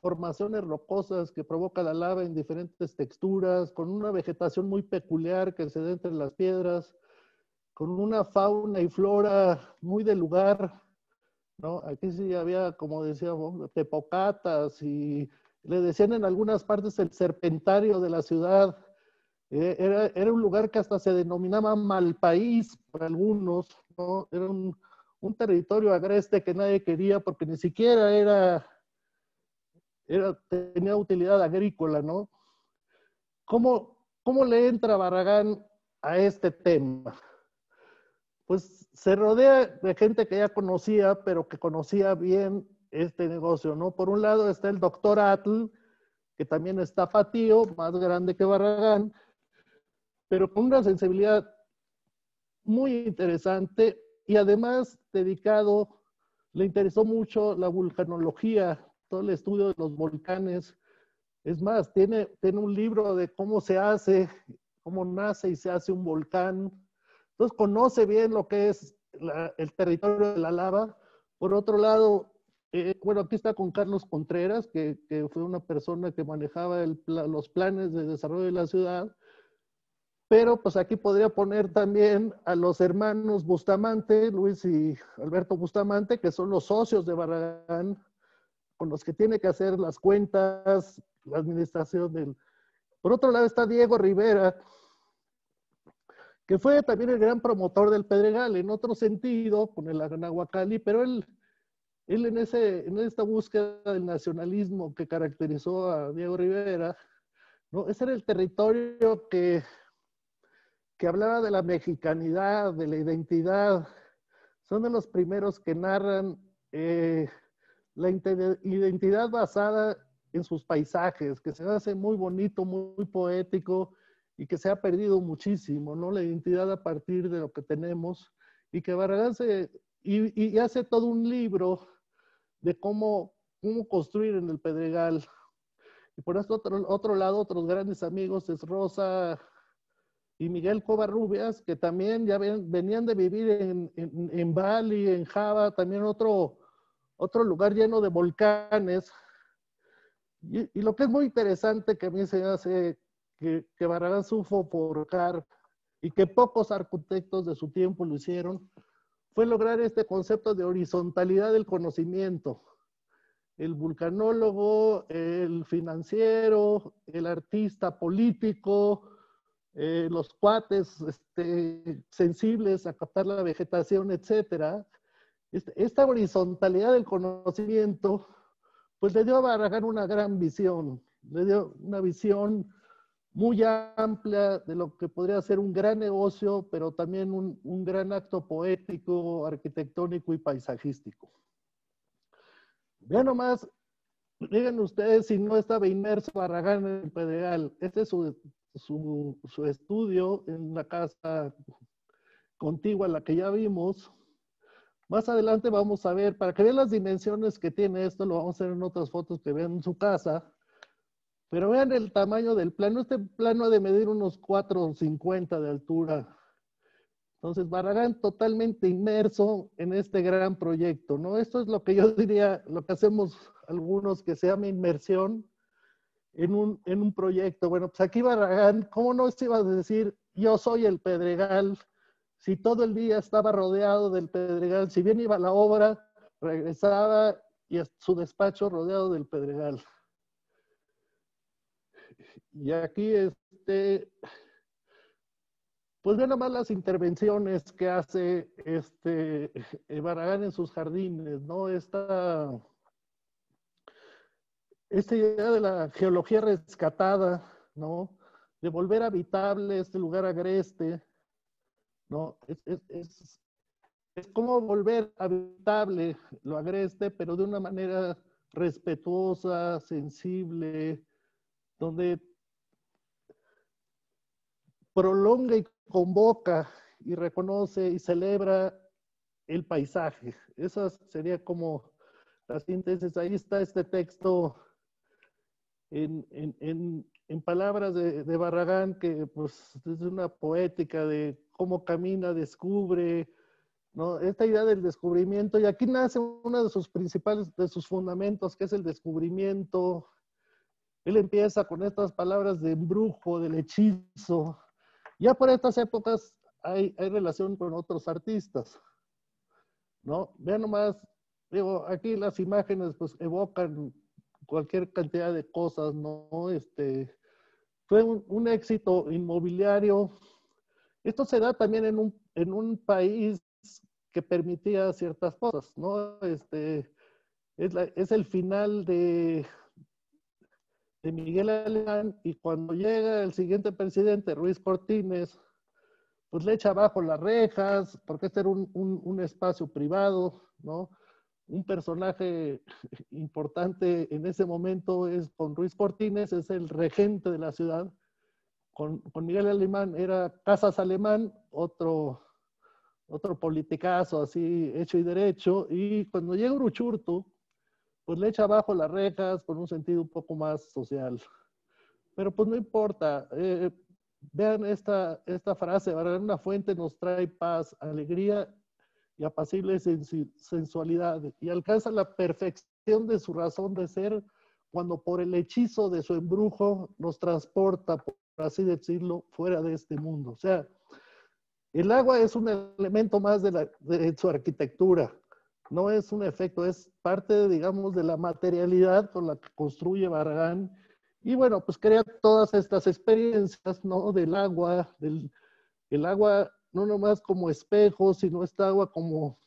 [SPEAKER 4] formaciones rocosas que provoca la lava en diferentes texturas, con una vegetación muy peculiar que se da entre las piedras, con una fauna y flora muy del lugar, ¿no? Aquí sí había, como decíamos, tepocatas y le decían en algunas partes el serpentario de la ciudad. Era un lugar que hasta se denominaba Malpaís por algunos, ¿no? Era un territorio agreste que nadie quería porque ni siquiera tenía utilidad agrícola, ¿no? ¿Cómo le entra Barragán a este tema? Pues se rodea de gente que ya conocía, pero que conocía bien este negocio, ¿no? Por un lado está el doctor Atl, que también es tapatío, más grande que Barragán, pero con una sensibilidad muy interesante y además le interesó mucho la vulcanología, todo el estudio de los volcanes. Es más, tiene un libro de cómo nace y se hace un volcán. Entonces conoce bien lo que es el territorio de la lava. Por otro lado, bueno, aquí está con Carlos Contreras, que fue una persona que manejaba los planes de desarrollo de la ciudad. Pero pues aquí podría poner también a los hermanos Bustamante, Luis y Alberto Bustamante, que son los socios de Barragán, con los que tiene que hacer las cuentas, la administración del... Por otro lado está Diego Rivera, que fue también el gran promotor del Pedregal, en otro sentido, con el Anahuacalli, pero él él en esta búsqueda del nacionalismo que caracterizó a Diego Rivera, ¿no? Ese era el territorio que hablaba de la mexicanidad, de la identidad. Son de los primeros que narran la identidad basada en sus paisajes, que se hace muy bonito, muy poético y que se ha perdido muchísimo, ¿no? La identidad a partir de lo que tenemos y que Barragán y hace todo un libro de cómo construir en el Pedregal. Y por eso otro lado, otros grandes amigos es Rosa y Miguel Covarrubias, que también ya venían de vivir en Bali, en Java, también otro lugar lleno de volcanes. Y lo que es muy interesante que a mí se hace que Barragán supo forjar y que pocos arquitectos de su tiempo lo hicieron, fue lograr este concepto de horizontalidad del conocimiento. El vulcanólogo, el financiero, el artista político, los cuates sensibles a captar la vegetación, etc. Esta horizontalidad del conocimiento, pues le dio a Barragán una gran visión, le dio una visión muy amplia de lo que podría ser un gran negocio, pero también un gran acto poético, arquitectónico y paisajístico. Vean nomás, digan ustedes si no estaba inmerso Barragán en el Pedregal. Este es su estudio en la casa contigua a la que ya vimos. Más adelante vamos a ver, para que vean las dimensiones que tiene esto, lo vamos a hacer en otras fotos que vean en su casa. Pero vean el tamaño del plano. Este plano ha de medir unos 4,50 de altura. Entonces, Barragán totalmente inmerso en este gran proyecto, ¿no? Esto es lo que yo diría, lo que hacemos algunos que se llama inmersión en un proyecto. Bueno, pues aquí Barragán, ¿cómo no se iba a decir yo soy el Pedregal? Si todo el día estaba rodeado del Pedregal, si bien iba a la obra, regresaba y a su despacho rodeado del Pedregal. Y aquí, pues vean nomás las intervenciones que hace Barragán en sus jardines, ¿no? Esta idea de la geología rescatada, ¿no? De volver habitable este lugar agreste, ¿no? Es como volver habitable lo agreste, pero de una manera respetuosa, sensible, donde prolonga y convoca y reconoce y celebra el paisaje. Esa sería como la síntesis. Ahí está este texto en palabras de Barragán, que pues es una poética de cómo camina, descubre, ¿no? Esta idea del descubrimiento, y aquí nace uno de sus principales, de sus fundamentos, que es el descubrimiento. Él empieza con estas palabras de embrujo, del hechizo. Ya por estas épocas hay relación con otros artistas, ¿no? Vean nomás, digo, aquí las imágenes pues evocan cualquier cantidad de cosas, ¿no? Fue un éxito inmobiliario. Esto se da también en un país que permitía ciertas cosas, ¿no? Es el final de Miguel Alemán, y cuando llega el siguiente presidente, Ruiz Cortines, pues le echa abajo las rejas, porque este era un espacio privado, ¿no? Un personaje importante en ese momento es con Ruiz Cortines, es el regente de la ciudad. Con Miguel Alemán era Casas Alemán, otro politicazo así hecho y derecho, y cuando llega Uruchurtu, pues le echa abajo las rejas con un sentido un poco más social. Pero pues no importa. Vean esta frase, ¿verdad? Una fuente nos trae paz, alegría y apacible sensualidad, y alcanza la perfección de su razón de ser cuando por el hechizo de su embrujo nos transporta, por así decirlo, fuera de este mundo. O sea, el agua es un elemento más de su arquitectura. No es un efecto, es parte, digamos, de la materialidad con la que construye Barragán. Y bueno, pues crea todas estas experiencias, ¿no? Del agua, el agua no nomás como espejo, sino esta agua como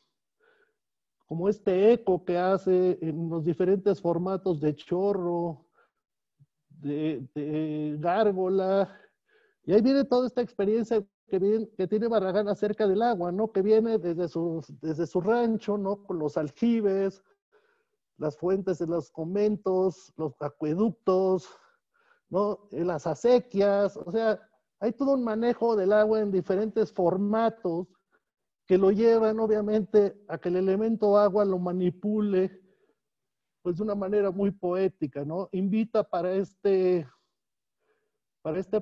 [SPEAKER 4] como este eco que hace en los diferentes formatos de chorro, de gárgola. Y ahí viene toda esta experiencia que tiene Barragán acerca del agua, ¿no? Que viene desde su rancho, ¿no? Con los aljibes, las fuentes de los conventos, los acueductos, ¿no? Las acequias, o sea, hay todo un manejo del agua en diferentes formatos que lo llevan, obviamente, a que el elemento agua lo manipule, pues de una manera muy poética, ¿no? Invita para este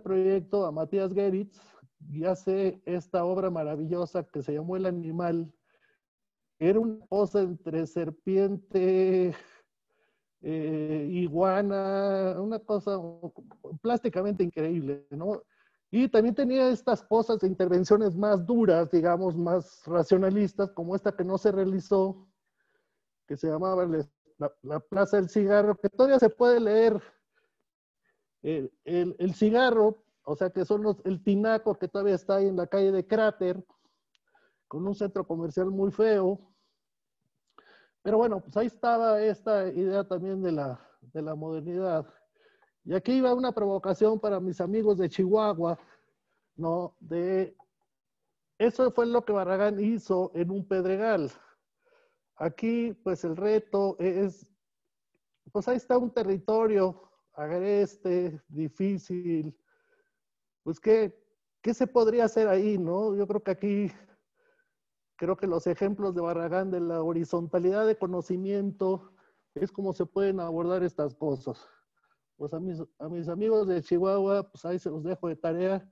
[SPEAKER 4] proyecto a Matías Geritz y hace esta obra maravillosa que se llamó El Animal. Era una cosa entre serpiente, iguana, una cosa plásticamente increíble, ¿no? Y también tenía estas cosas de intervenciones más duras, digamos, más racionalistas, como esta que no se realizó, que se llamaba la Plaza del Cigarro, que todavía se puede leer el cigarro, o sea que son el tinaco que todavía está ahí en la calle de Cráter, con un centro comercial muy feo. Pero bueno, pues ahí estaba esta idea también de la modernidad. Y aquí iba una provocación para mis amigos de Chihuahua, ¿no? Eso fue lo que Barragán hizo en un pedregal. Aquí, pues el reto es, pues ahí está un territorio agreste, difícil, pues ¿qué se podría hacer ahí, no? Yo creo que aquí, creo que los ejemplos de Barragán de la horizontalidad de conocimiento es como se pueden abordar estas cosas. Pues a mis amigos de Chihuahua, pues ahí se los dejo de tarea,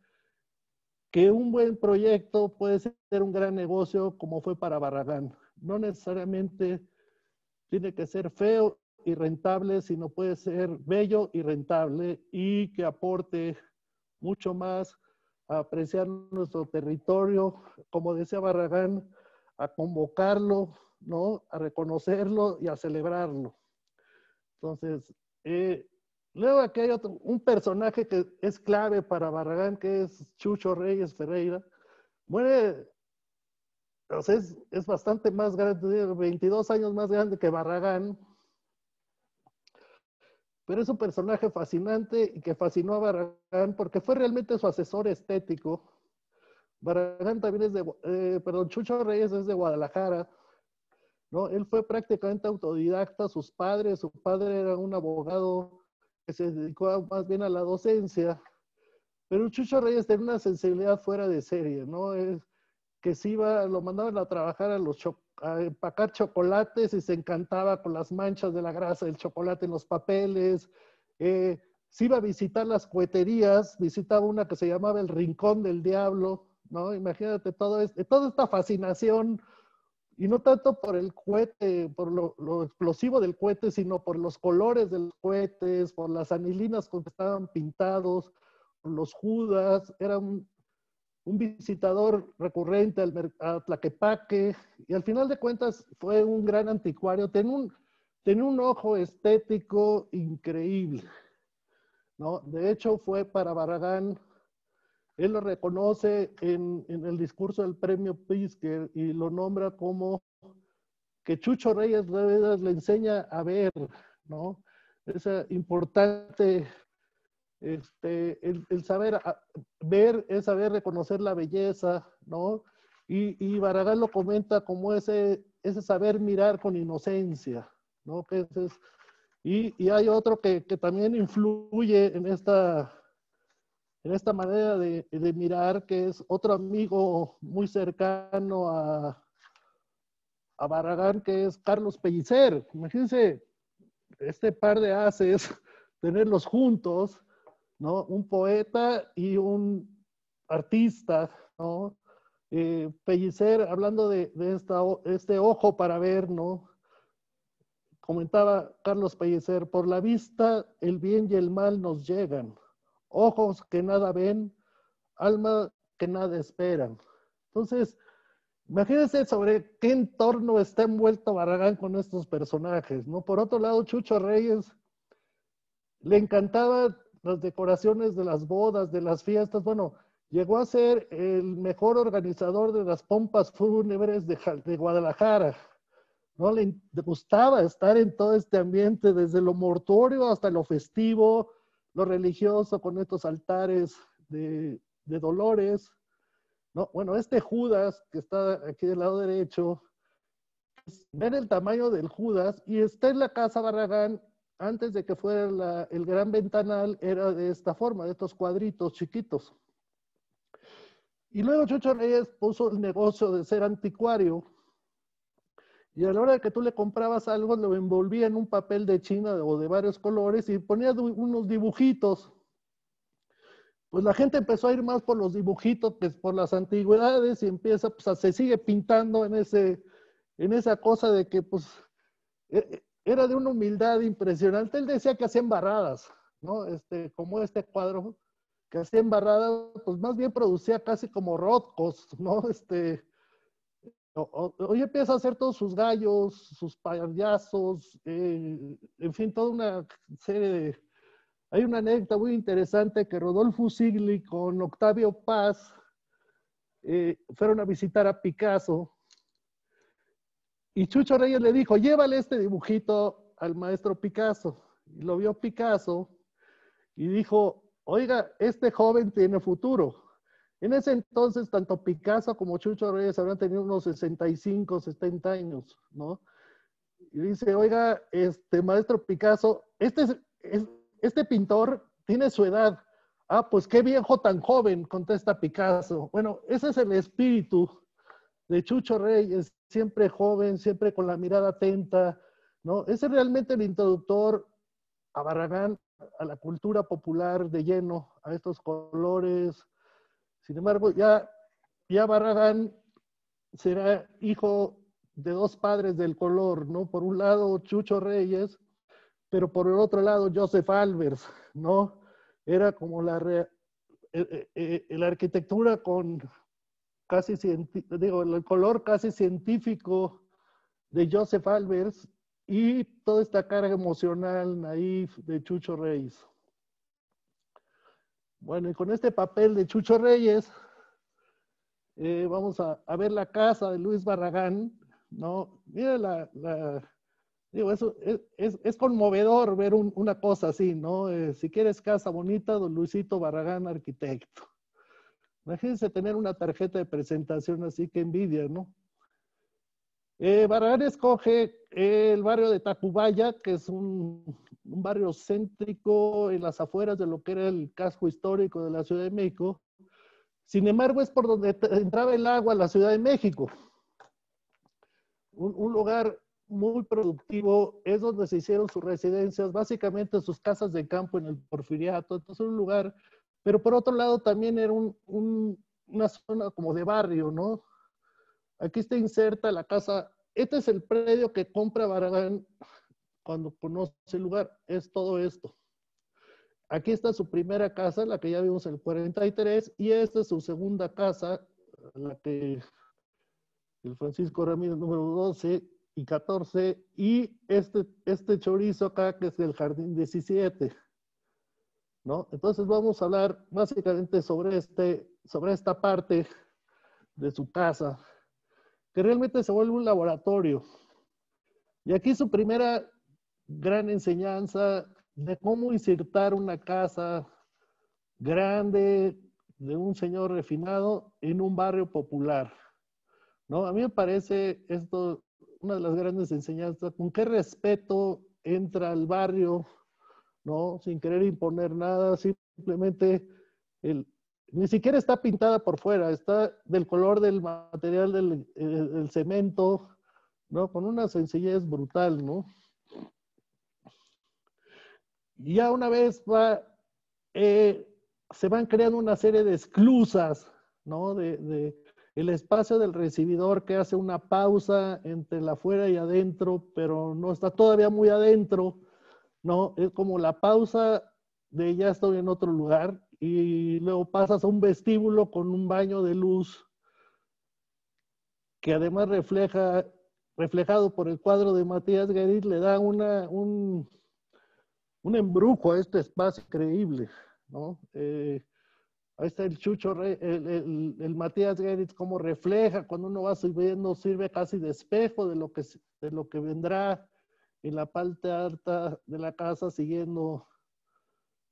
[SPEAKER 4] que un buen proyecto puede ser un gran negocio como fue para Barragán. No necesariamente tiene que ser feo y rentable, sino puede ser bello y rentable y que aporte mucho más a apreciar nuestro territorio, como decía Barragán, a convocarlo, ¿no? A reconocerlo y a celebrarlo. Entonces, luego aquí hay un personaje que es clave para Barragán, que es Chucho Reyes Ferreira. Muere, o sea, es bastante más grande, 22 años más grande que Barragán, pero es un personaje fascinante y que fascinó a Barragán porque fue realmente su asesor estético. Barragán también Chucho Reyes es de Guadalajara, ¿no? Él fue prácticamente autodidacta, su padre era un abogado que se dedicó más bien a la docencia, pero Chucho Reyes tenía una sensibilidad fuera de serie, ¿no? Que se lo mandaban a trabajar a empacar chocolates y se encantaba con las manchas de la grasa del chocolate en los papeles. Se iba a visitar las coheterías, visitaba una que se llamaba El Rincón del Diablo, ¿no? Imagínate toda esta fascinación, y no tanto por el cohete, por lo explosivo del cohete, sino por los colores de los cohetes, por las anilinas con que estaban pintados, por los judas. Era un visitador recurrente a Tlaquepaque, y al final de cuentas fue un gran anticuario, tenía un ojo estético increíble, ¿no? De hecho, fue para Barragán, él lo reconoce en el discurso del premio Pritzker y lo nombra como que Chucho Reyes le enseña a ver, ¿no? Es importante. El saber ver es saber reconocer la belleza, ¿no? Y Barragán lo comenta como ese saber mirar con inocencia, ¿no? Y hay otro que también influye en esta manera de mirar, que es otro amigo muy cercano a Barragán, que es Carlos Pellicer. Imagínense este par de haces, tenerlos juntos, ¿no? Un poeta y un artista, ¿no? Pellicer, hablando de este ojo para ver, ¿no? Comentaba Carlos Pellicer, por la vista el bien y el mal nos llegan, ojos que nada ven, alma que nada esperan. Entonces, imagínense sobre qué entorno está envuelto Barragán con estos personajes, ¿no? Por otro lado, Chucho Reyes le encantaban las decoraciones de las bodas, de las fiestas. Bueno, llegó a ser el mejor organizador de las pompas fúnebres de Guadalajara, ¿no? Le gustaba estar en todo este ambiente, desde lo mortuorio hasta lo festivo, lo religioso, con estos altares de dolores, ¿no? Bueno, este Judas que está aquí del lado derecho, ven el tamaño del Judas y está en la casa Barragán. Antes de que fuera el gran ventanal, era de esta forma, de estos cuadritos chiquitos. Y luego Chucho Reyes puso el negocio de ser anticuario. Y a la hora de que tú le comprabas algo, lo envolvía en un papel de China o de varios colores y ponía unos dibujitos. Pues la gente empezó a ir más por los dibujitos que por las antigüedades y empieza, pues, se sigue pintando en esa cosa de que, pues, era de una humildad impresionante. Él decía que hacía embarradas, ¿no? Como este cuadro, que hacía embarradas, pues más bien producía casi como Rothkos, ¿no? Hoy empieza a hacer todos sus gallos, sus payasos, en fin, toda una serie de... Hay una anécdota muy interesante que Rodolfo Sigli con Octavio Paz fueron a visitar a Picasso y Chucho Reyes le dijo, llévale este dibujito al maestro Picasso. Y lo vio Picasso y dijo, oiga, este joven tiene futuro. En ese entonces, tanto Picasso como Chucho Reyes habrán tenido unos 65, 70 años, ¿no? Y dice, oiga, maestro Picasso, este pintor tiene su edad. Ah, pues qué viejo tan joven, contesta Picasso. Bueno, ese es el espíritu de Chucho Reyes, siempre joven, siempre con la mirada atenta, ¿no? Ese es realmente el introductor a Barragán, a la cultura popular de lleno, a estos colores. Sin embargo, ya Barragán será hijo de dos padres del color, ¿no? Por un lado, Chucho Reyes, pero por el otro lado, Joseph Albers, ¿no? Era como la arquitectura con casi digo, el color casi científico de Joseph Albers y toda esta carga emocional, naif, de Chucho Reyes. Bueno, y con este papel de Chucho Reyes, vamos a ver la casa de Luis Barragán, ¿no? Mira digo, eso es conmovedor ver una cosa así, ¿no? Si quieres casa bonita, don Luisito Barragán, arquitecto. Imagínense tener una tarjeta de presentación así, que envidia, ¿no? Barragán escoge el barrio de Tacubaya, que es un barrio céntrico en las afueras de lo que era el casco histórico de la Ciudad de México. Sin embargo, es por donde entraba el agua a la Ciudad de México. Un lugar muy productivo, es donde se hicieron sus residencias, básicamente sus casas de campo en el Porfiriato. Entonces, un lugar, pero por otro lado también era una zona como de barrio, ¿no? Aquí está inserta la casa. Este es el predio que compra Barragán cuando conoce el lugar. Es todo esto. Aquí está su primera casa, la que ya vimos en el 43, y esta es su segunda casa, la que el Francisco Ramírez número 12 y 14, y este chorizo acá que es del Jardín 17, ¿no? Entonces vamos a hablar básicamente sobre esta parte de su casa, que realmente se vuelve un laboratorio. Y aquí su primera gran enseñanza de cómo insertar una casa grande de un señor refinado en un barrio popular, ¿no? A mí me parece esto una de las grandes enseñanzas, con qué respeto entra al barrio, ¿no? Sin querer imponer nada, simplemente ni siquiera está pintada por fuera, está del color del material del cemento, ¿no? Con una sencillez brutal, ¿no? Y ya una vez se van creando una serie de esclusas, ¿no? El espacio del recibidor que hace una pausa entre el afuera y adentro, pero no está todavía muy adentro, ¿no? Es como la pausa de ya estoy en otro lugar, y luego pasas a un vestíbulo con un baño de luz que además reflejado por el cuadro de Matías Guerin, le da un embrujo a este espacio increíble, ¿no? Ahí está el Chucho, el Matías Geritz, cómo refleja cuando uno va subiendo, sirve casi de espejo de lo que vendrá en la parte alta de la casa, siguiendo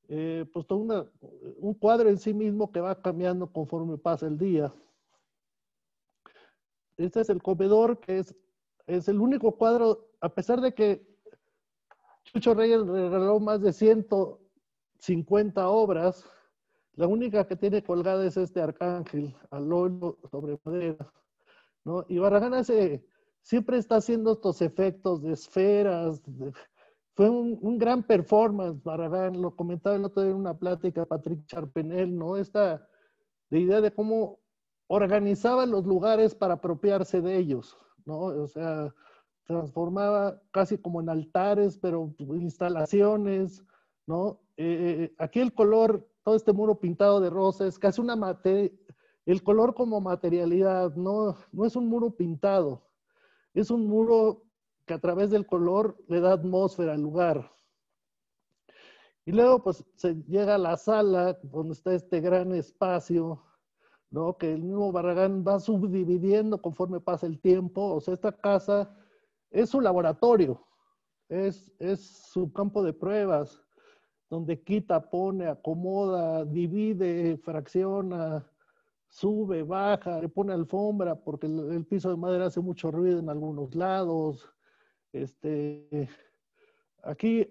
[SPEAKER 4] pues todo un cuadro en sí mismo que va cambiando conforme pasa el día. Este es el comedor, que es el único cuadro, a pesar de que Chucho Reyes regaló más de 150 obras, la única que tiene colgada es este arcángel al óleo sobre madera, ¿no? Y Barragán siempre está haciendo estos efectos de esferas. Fue un gran performance, Barragán. Lo comentaba el otro día en una plática Patrick Charpenel, ¿no? Esta de idea de cómo organizaba los lugares para apropiarse de ellos, ¿no? O sea, transformaba casi como en altares, pero instalaciones, ¿no? Aquí el color, todo este muro pintado de rosa, es casi el color como materialidad, no es un muro pintado, es un muro que a través del color le da atmósfera al lugar. Y luego pues se llega a la sala donde está este gran espacio, ¿no? Que el mismo Barragán va subdividiendo conforme pasa el tiempo. O sea, esta casa es su laboratorio, es su campo de pruebas, donde quita, pone, acomoda, divide, fracciona, sube, baja, le pone alfombra, porque el piso de madera hace mucho ruido en algunos lados. Aquí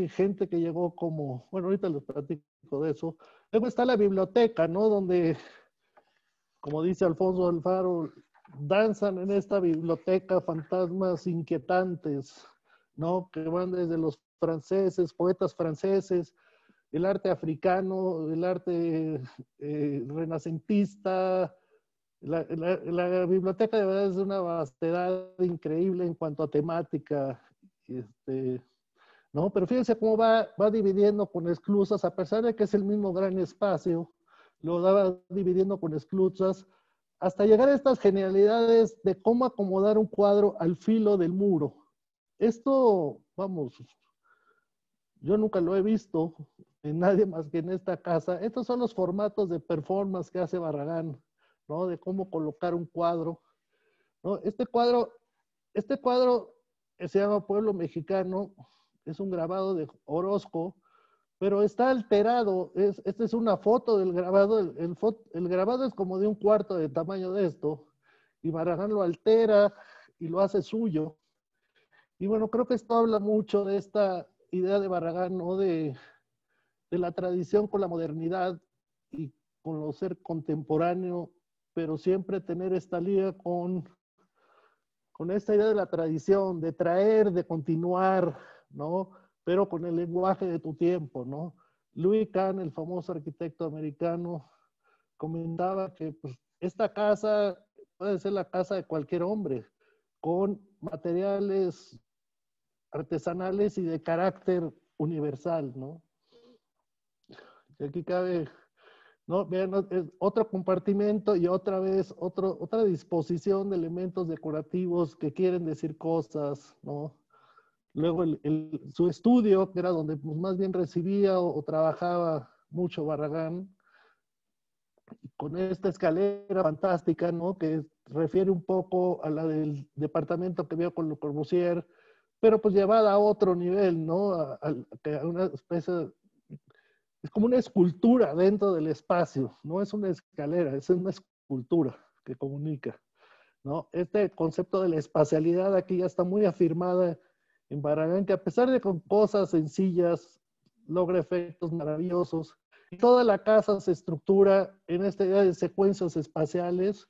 [SPEAKER 4] gente que llegó como, bueno, ahorita les platico de eso. Luego está la biblioteca, ¿no? Donde, como dice Alfonso Alfaro, danzan en esta biblioteca fantasmas inquietantes, ¿no? Que van desde los franceses, poetas franceses, el arte africano, el arte renacentista. La biblioteca de verdad es de una vastedad increíble en cuanto a temática, ¿no? Pero fíjense cómo va dividiendo con esclusas, a pesar de que es el mismo gran espacio, lo va dividiendo con esclusas, hasta llegar a estas genialidades de cómo acomodar un cuadro al filo del muro. Esto, vamos, yo nunca lo he visto en nadie más que en esta casa. Estos son los formatos de performance que hace Barragán, ¿no? De cómo colocar un cuadro, ¿no? Este cuadro se llama Pueblo Mexicano, es un grabado de Orozco, pero está alterado. Esta es una foto del grabado. El grabado es como de un cuarto de tamaño de esto, y Barragán lo altera y lo hace suyo. Y bueno, creo que esto habla mucho de esta idea de Barragán, ¿no? De la tradición con la modernidad y con lo ser contemporáneo, pero siempre tener esta liga con esta idea de la tradición, de traer, de continuar, ¿no? Pero con el lenguaje de tu tiempo, ¿no? Louis Kahn, el famoso arquitecto americano, comentaba que pues, esta casa puede ser la casa de cualquier hombre, con materiales artesanales y de carácter universal, ¿no? Y aquí cabe, ¿no? Vean, otro compartimento y otra vez otra disposición de elementos decorativos que quieren decir cosas, ¿no? Luego su estudio, que era donde pues, más bien recibía o trabajaba mucho Barragán, con esta escalera fantástica, ¿no? Que refiere un poco a la del departamento que vio con Le Corbusier, pero pues llevada a otro nivel, ¿no? A una especie, es como una escultura dentro del espacio, no es una escalera, es una escultura que comunica, ¿no? Este concepto de la espacialidad aquí ya está muy afirmada en Barragán, que a pesar de con cosas sencillas, logra efectos maravillosos. Toda la casa se estructura en esta idea de secuencias espaciales.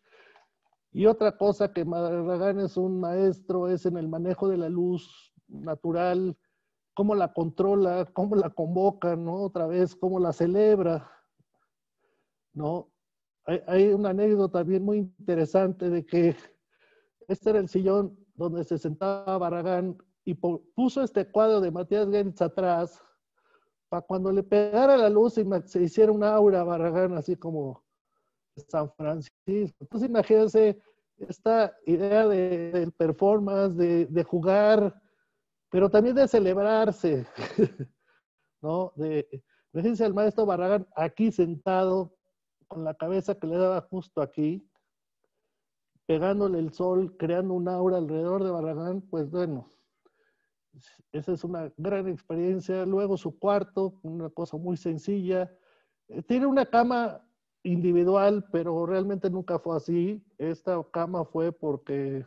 [SPEAKER 4] Y otra cosa que Barragán es un maestro es en el manejo de la luz natural, cómo la controla, cómo la convoca, ¿no? Otra vez, cómo la celebra, ¿no? Hay una anécdota bien muy interesante de que este era el sillón donde se sentaba Barragán y puso este cuadro de Matías Geritz atrás para cuando le pegara la luz y se hiciera una aura Barragán así como San Francisco. Entonces imagínense esta idea del performance, de jugar, pero también de celebrarse, ¿no? Imagínense al maestro Barragán aquí sentado con la cabeza que le daba justo aquí, pegándole el sol, creando un aura alrededor de Barragán, pues bueno, esa es una gran experiencia. Luego su cuarto, una cosa muy sencilla. Tiene una cama individual, pero realmente nunca fue así. Esta cama fue porque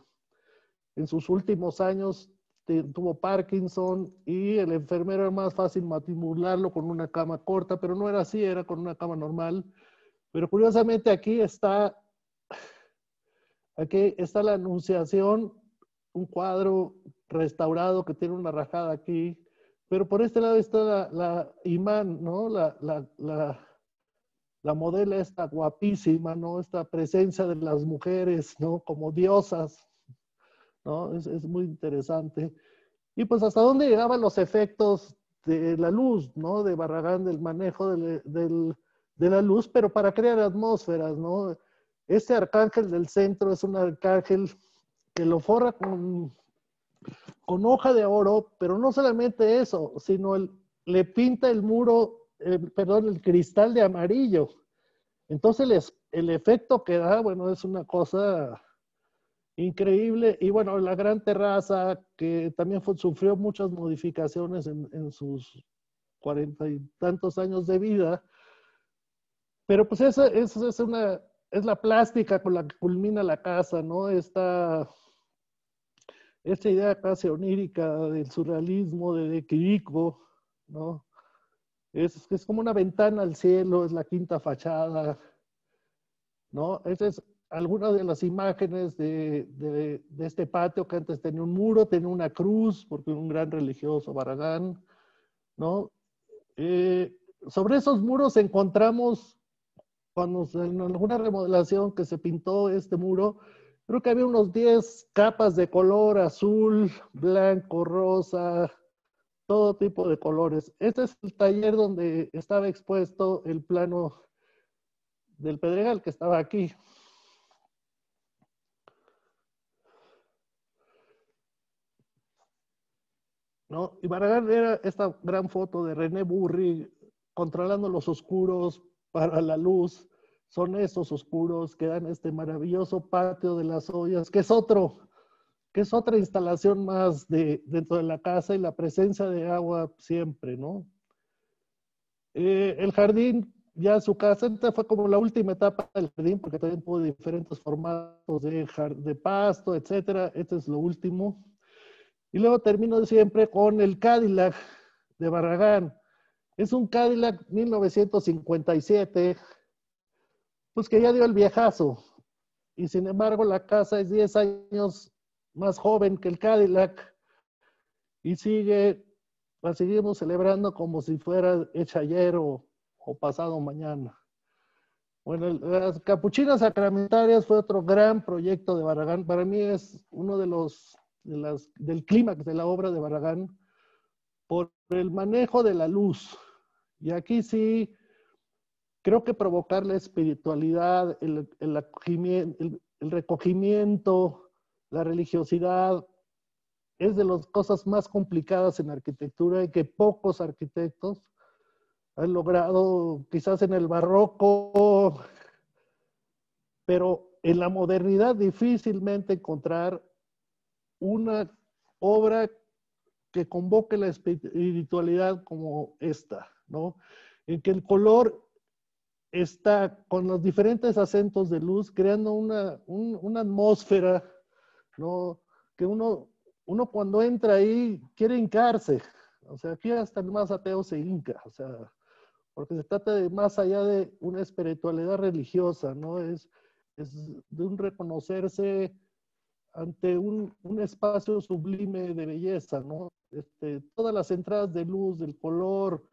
[SPEAKER 4] en sus últimos años tuvo Parkinson y el enfermero era más fácil manipularlo con una cama corta, pero no era así, era con una cama normal. Pero curiosamente aquí está la Anunciación, un cuadro restaurado que tiene una rajada aquí, pero por este lado está la imán, ¿no? La modelo esta guapísima, ¿no? Esta presencia de las mujeres, ¿no? Como diosas, ¿no? Es muy interesante. Y pues hasta dónde llegaban los efectos de la luz, ¿no? De Barragán, del manejo de la luz, pero para crear atmósferas, ¿no? Este arcángel del centro es un arcángel que lo forra con hoja de oro, pero no solamente eso, sino le pinta el muro, perdón, el cristal de amarillo. Entonces el efecto que da, bueno, es una cosa increíble. Y bueno, la gran terraza que también sufrió muchas modificaciones en sus 40 y tantos años de vida, pero pues esa es la plástica con la que culmina la casa, ¿no? Esta idea casi onírica del surrealismo, de Quirico, ¿no? Es como una ventana al cielo, es la quinta fachada, ¿no? Esa es alguna de las imágenes de este patio que antes tenía un muro, tenía una cruz, porque un gran religioso, Barragán, ¿no? Sobre esos muros encontramos, cuando en alguna remodelación que se pintó este muro, creo que había unos 10 capas de color azul, blanco, rosa, todo tipo de colores. Este es el taller donde estaba expuesto el plano del Pedregal que estaba aquí. ¿No? Y Barragán era esta gran foto de René Burri controlando los oscuros para la luz. Son esos oscuros que dan este maravilloso patio de las ollas, que es otra instalación más dentro de la casa, y la presencia de agua siempre, ¿no? El jardín, ya su casa, esta fue como la última etapa del jardín, porque también tuvo diferentes formatos de pasto, etcétera. Este es lo último. Y luego termino siempre con el Cadillac de Barragán. Es un Cadillac 1957, pues que ya dio el viejazo. Y sin embargo, la casa es 10 años más joven que el Cadillac y la seguimos celebrando como si fuera hecha ayer o pasado mañana. Bueno, las Capuchinas Sacramentarias fue otro gran proyecto de Barragán. Para mí es uno del clímax de la obra de Barragán por el manejo de la luz. Y aquí sí, creo que provocar la espiritualidad, el recogimiento, la religiosidad, es de las cosas más complicadas en arquitectura y que pocos arquitectos han logrado, quizás en el barroco, pero en la modernidad difícilmente encontrar una obra que convoque la espiritualidad como esta, ¿no? En que el color está con los diferentes acentos de luz creando una atmósfera, ¿no? Que uno cuando entra ahí quiere hincarse. O sea, aquí hasta el más ateo se hinca, o sea, porque se trata de más allá de una espiritualidad religiosa, ¿no? Es de un reconocerse ante un espacio sublime de belleza, ¿no? Todas las entradas de luz, del color,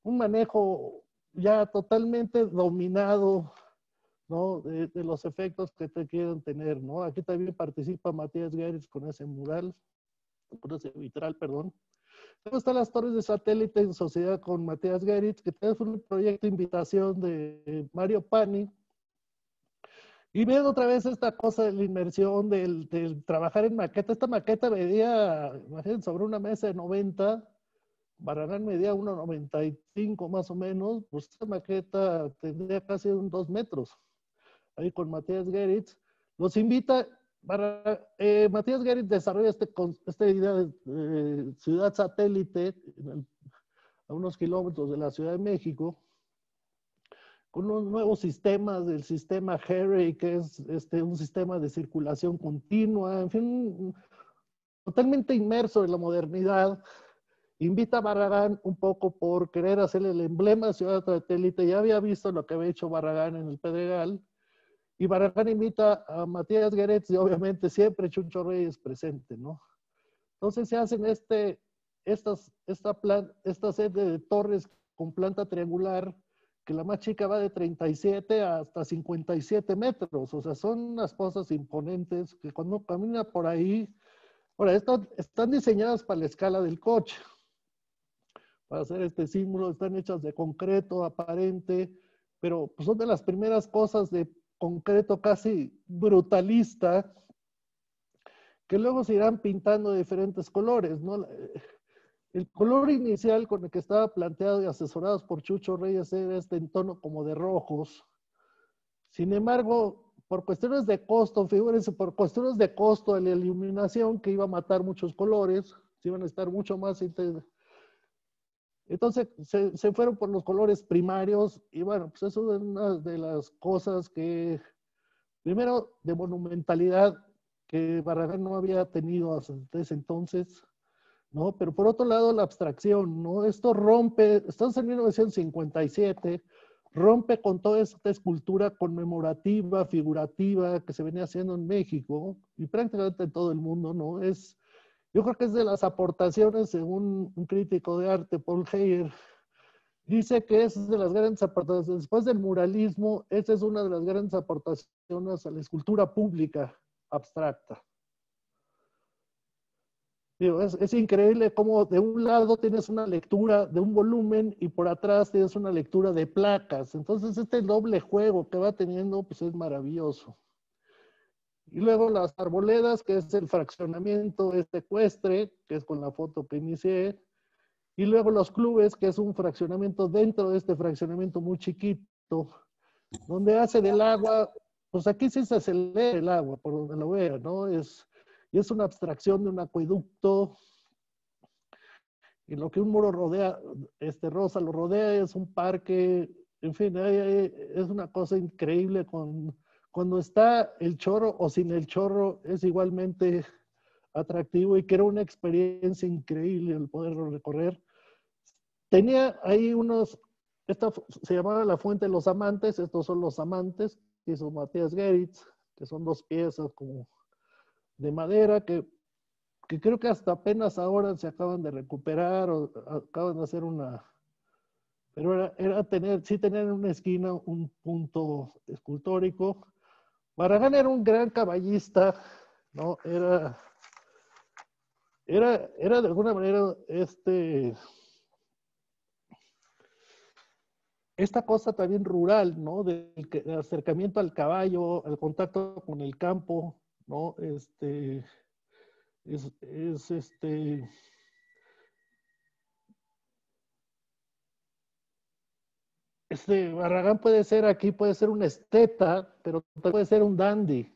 [SPEAKER 4] un manejo ya totalmente dominado, ¿no? De los efectos que te quieren tener, ¿no? Aquí también participa Matías Geritz con ese mural, con ese vitral, perdón. Luego están las torres de satélite en sociedad con Matías Geritz, que es un proyecto de invitación de Mario Pani. Y viendo otra vez esta cosa de la inmersión, del trabajar en maqueta. Esta maqueta medía, imagínense, sobre una mesa de 90, Barragán medía 1,95 más o menos, pues esta maqueta tendría casi 2 metros. Ahí con Matías Geritz. Los invita, Matías Geritz desarrolla esta idea de ciudad satélite a unos kilómetros de la Ciudad de México, con unos nuevos sistemas, del sistema Harry, que es un sistema de circulación continua, en fin, totalmente inmerso en la modernidad. Invita a Barragán un poco por querer hacer el emblema de ciudad satélite. Ya había visto lo que había hecho Barragán en el Pedregal. Y Barragán invita a Matías Geritz y obviamente siempre Chucho Reyes presente, ¿no? Entonces se hacen esta serie de torres con planta triangular, que la más chica va de 37 hasta 57 metros. O sea, son unas cosas imponentes que cuando uno camina por ahí, ahora, están diseñadas para la escala del coche, para hacer este símbolo, están hechas de concreto aparente, pero pues son de las primeras cosas de concreto casi brutalista, que luego se irán pintando de diferentes colores, ¿no? El color inicial con el que estaba planteado y asesorados por Chucho Reyes era en tono como de rojos. Sin embargo, por cuestiones de costo, figúrense, por cuestiones de costo de la iluminación, que iba a matar muchos colores, se iban a estar mucho más entonces se fueron por los colores primarios y bueno, pues eso es una de las cosas que, primero, de monumentalidad que Barragán no había tenido hasta ese entonces, ¿no? Pero por otro lado, la abstracción, ¿no? Esto rompe, estamos en 1957, rompe con toda esta escultura conmemorativa, figurativa que se venía haciendo en México y prácticamente en todo el mundo, ¿no? Yo creo que es de las aportaciones, según un crítico de arte, Paul Heyer, dice que es de las grandes aportaciones, después del muralismo, esa es una de las grandes aportaciones a la escultura pública abstracta. Digo, es increíble cómo de un lado tienes una lectura de un volumen y por atrás tienes una lectura de placas. Entonces este doble juego que va teniendo pues es maravilloso. Y luego las arboledas, que es el fraccionamiento ecuestre, que es con la foto que inicié. Y luego los clubes, que es un fraccionamiento dentro de este fraccionamiento muy chiquito, donde hace del agua, pues aquí sí se acelera el agua, por donde lo vean, ¿no? Y es una abstracción de un acueducto. Y lo que un muro rodea, rosa lo rodea, es un parque, en fin, es una cosa increíble. Cuando está el chorro o sin el chorro, es igualmente atractivo y que era una experiencia increíble el poderlo recorrer. Tenía ahí esta se llamaba la Fuente de los Amantes, estos son los amantes que hizo Matías Geritz, que son 2 piezas como de madera que creo que hasta apenas ahora se acaban de recuperar o acaban de hacer pero era tener en una esquina un punto escultórico. Barragán era un gran caballista, ¿no? Era de alguna manera esta cosa también rural, ¿no? Del acercamiento al caballo, al contacto con el campo, ¿no? Barragán puede ser un esteta, pero puede ser un dandy,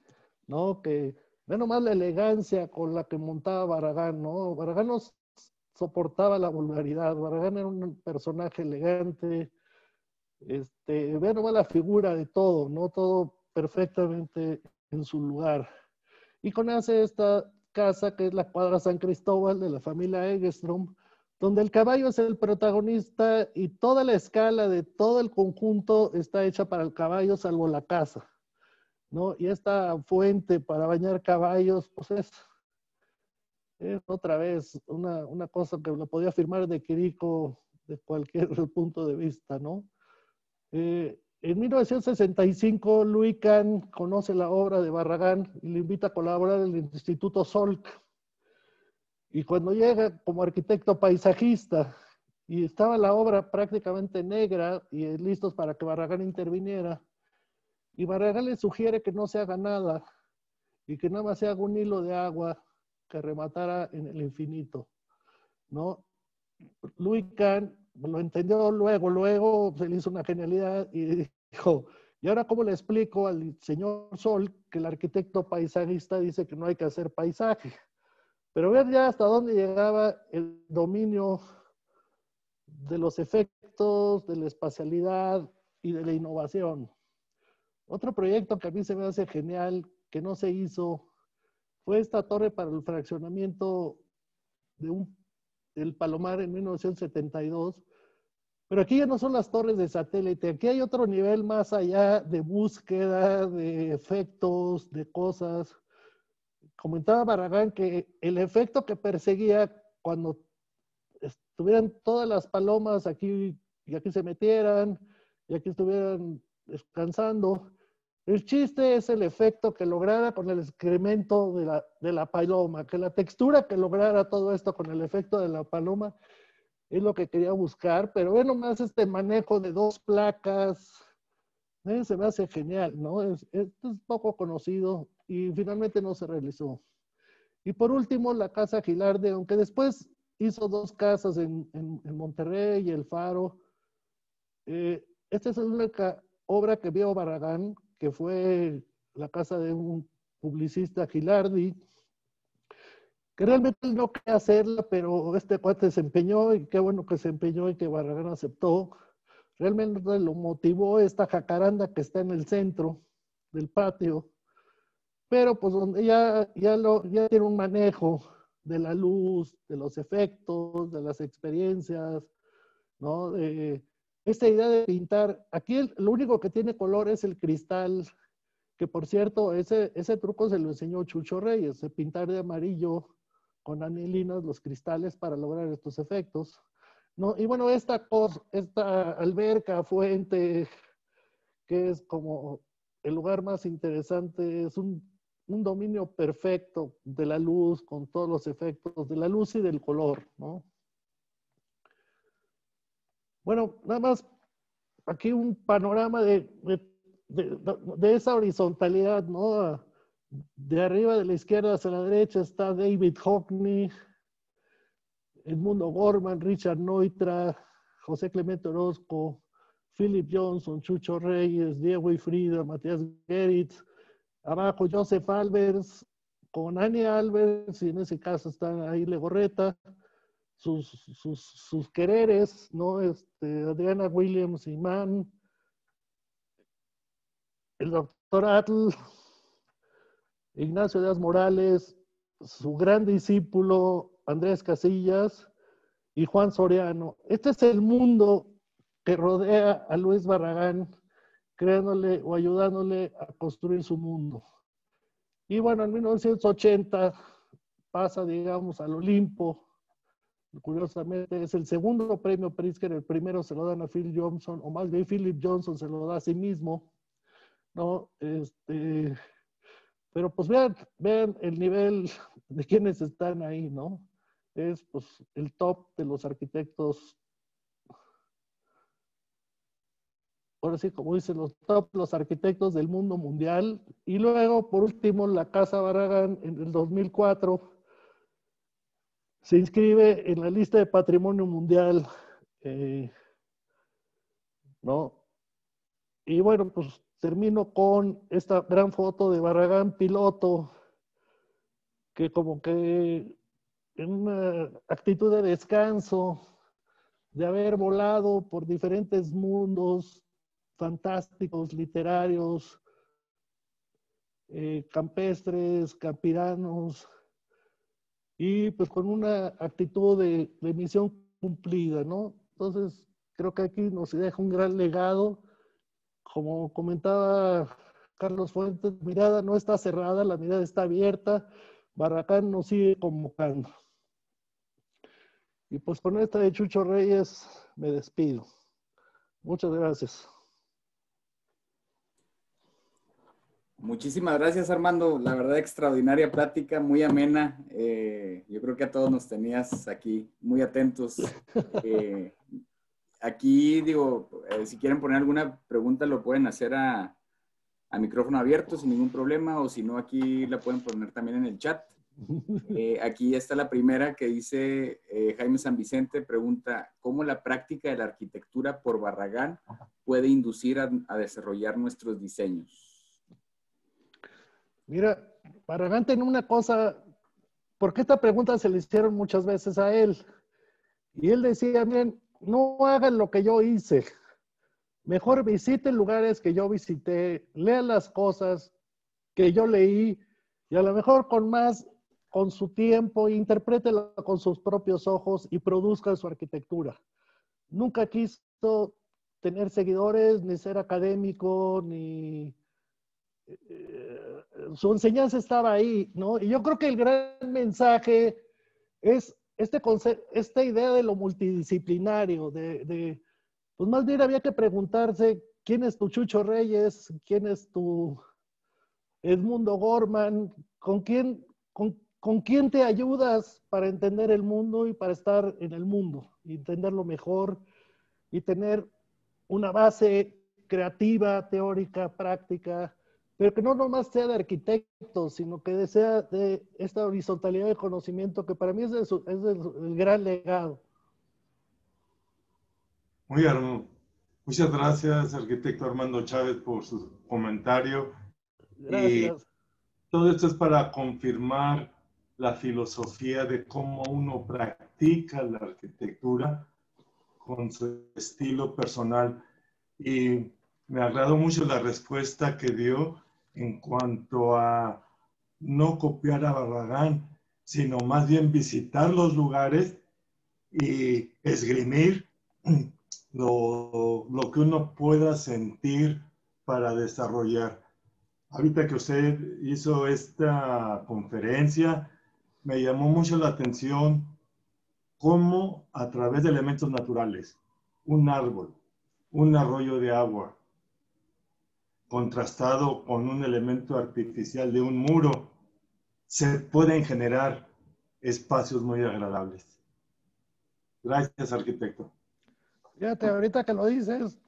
[SPEAKER 4] ¿no? Que ve nomás la elegancia con la que montaba Barragán, ¿no? Barragán no soportaba la vulgaridad, Barragán era un personaje elegante, ve nomás la figura de todo, ¿no? Todo perfectamente en su lugar. Y conoce esta casa que es la Cuadra San Cristóbal de la familia Egestrom, donde el caballo es el protagonista y toda la escala de todo el conjunto está hecha para el caballo, salvo la casa, ¿no? Y esta fuente para bañar caballos, pues es otra vez una cosa que lo podía afirmar de Quirico de cualquier punto de vista, ¿no? En 1965, Louis Kahn conoce la obra de Barragán y le invita a colaborar en el Instituto Salk. Y cuando llega como arquitecto paisajista, y estaba la obra prácticamente negra y listos para que Barragán interviniera, y Barragán le sugiere que no se haga nada y que nada más se haga un hilo de agua que rematara en el infinito, ¿no? Louis Kahn lo entendió luego se le hizo una genialidad y dijo, ¿y ahora cómo le explico al señor Sol que el arquitecto paisajista dice que no hay que hacer paisaje? Pero ver ya hasta dónde llegaba el dominio de los efectos, de la espacialidad y de la innovación. Otro proyecto que a mí se me hace genial, que no se hizo, fue esta torre para el fraccionamiento del Palomar en 1972. Pero aquí ya no son las torres de satélite, aquí hay otro nivel más allá de búsqueda, de efectos, de cosas. Comentaba Barragán que el efecto que perseguía cuando estuvieran todas las palomas aquí y aquí se metieran y aquí estuvieran descansando. El chiste es el efecto que lograra con el excremento de la paloma, que la textura que lograra todo esto con el efecto de la paloma es lo que quería buscar, pero ve nomás este manejo de dos placas, se me hace genial, ¿no? Es poco conocido y finalmente no se realizó. Y por último, la Casa Gilardi, aunque después hizo dos casas en Monterrey y El Faro. Esta es la única obra que vio Barragán, que fue la casa de un publicista Gilardi, que realmente no quería hacerla, pero este cuate se empeñó y qué bueno que se empeñó y que Barragán aceptó. Realmente lo motivó esta jacaranda que está en el centro del patio, pero pues donde ya tiene un manejo de la luz, de los efectos, de las experiencias, ¿no? Esta idea de pintar, aquí lo único que tiene color es el cristal, que por cierto, ese truco se lo enseñó Chucho Reyes, de pintar de amarillo con anilinas los cristales para lograr estos efectos, ¿no? Y bueno, esta alberca, fuente, que es como el lugar más interesante, es un dominio perfecto de la luz, con todos los efectos de la luz y del color, ¿no? Bueno, nada más aquí un panorama de esa horizontalidad, ¿no? De arriba de la izquierda hacia la derecha está David Hockney, Edmundo Gorman, Richard Neutra, José Clemente Orozco, Philip Johnson, Chucho Reyes, Diego Ifrida, Matías Geritz, abajo Joseph Albers, con Annie Albers, y en ese caso está ahí Legorreta, sus quereres, ¿no? Adriana Williams Imán, el doctor Atl, Ignacio Díaz Morales, su gran discípulo Andrés Casillas y Juan Soriano. Este es el mundo que rodea a Luis Barragán, creándole o ayudándole a construir su mundo. Y bueno, en 1980 pasa, digamos, al Olimpo. Curiosamente, es el segundo premio Pritzker, el primero se lo dan a Phil Johnson, o más bien Philip Johnson se lo da a sí mismo, ¿no? Pero pues vean el nivel de quienes están ahí, ¿no? Es pues el top de los arquitectos, ahora sí, como dicen, los top, los arquitectos del mundo mundial. Y luego, por último, la Casa Barragán en el 2004 se inscribe en la lista de Patrimonio Mundial, ¿no? Y bueno, pues termino con esta gran foto de Barragán piloto, que como que en una actitud de descanso, de haber volado por diferentes mundos fantásticos, literarios, campestres, campiranos, y pues con una actitud de misión cumplida, ¿no? Entonces, creo que aquí nos deja un gran legado. Como comentaba Carlos Fuentes, la mirada no está cerrada, la mirada está abierta. Barragán nos sigue convocando. Y pues con esta de Chucho Reyes me despido. Muchas gracias.
[SPEAKER 1] Muchísimas gracias, Armando. La verdad, extraordinaria plática, muy amena. Yo creo que a todos nos tenías aquí muy atentos. Aquí, digo, si quieren poner alguna pregunta, lo pueden hacer a micrófono abierto sin ningún problema, o si no, aquí la pueden poner también en el chat. Aquí está la primera que dice Jaime San Vicente, pregunta, ¿cómo la práctica de la arquitectura por Barragán puede inducir a desarrollar nuestros diseños?
[SPEAKER 4] Mira, Barragán tenía una cosa, porque esta pregunta se le hicieron muchas veces a él. Y él decía, miren, no hagan lo que yo hice. Mejor visiten lugares que yo visité, lean las cosas que yo leí y a lo mejor con su tiempo, interprétela con sus propios ojos y produzca su arquitectura. Nunca quiso tener seguidores, ni ser académico, ni... su enseñanza estaba ahí, ¿no? Y yo creo que el gran mensaje es esta idea de lo multidisciplinario, pues más bien había que preguntarse quién es tu Chucho Reyes, quién es tu Edmundo Gorman, con quién te ayudas para entender el mundo y para estar en el mundo, y entenderlo mejor y tener una base creativa, teórica, práctica, pero que no nomás sea de arquitectos, sino que sea de esta horizontalidad de conocimiento que para mí es el gran legado.
[SPEAKER 5] Muy hermoso. Muchas gracias, arquitecto Armando Chávez, por su comentario.
[SPEAKER 4] Gracias.
[SPEAKER 5] Y todo esto es para confirmar la filosofía de cómo uno practica la arquitectura con su estilo personal. Y me agradó mucho la respuesta que dio en cuanto a no copiar a Barragán, sino más bien visitar los lugares y esgrimir lo que uno pueda sentir para desarrollar. Ahorita que usted hizo esta conferencia, me llamó mucho la atención cómo a través de elementos naturales, un árbol, un arroyo de agua, contrastado con un elemento artificial de un muro, se pueden generar espacios muy agradables. Gracias, arquitecto.
[SPEAKER 4] Fíjate, ahorita que lo dices,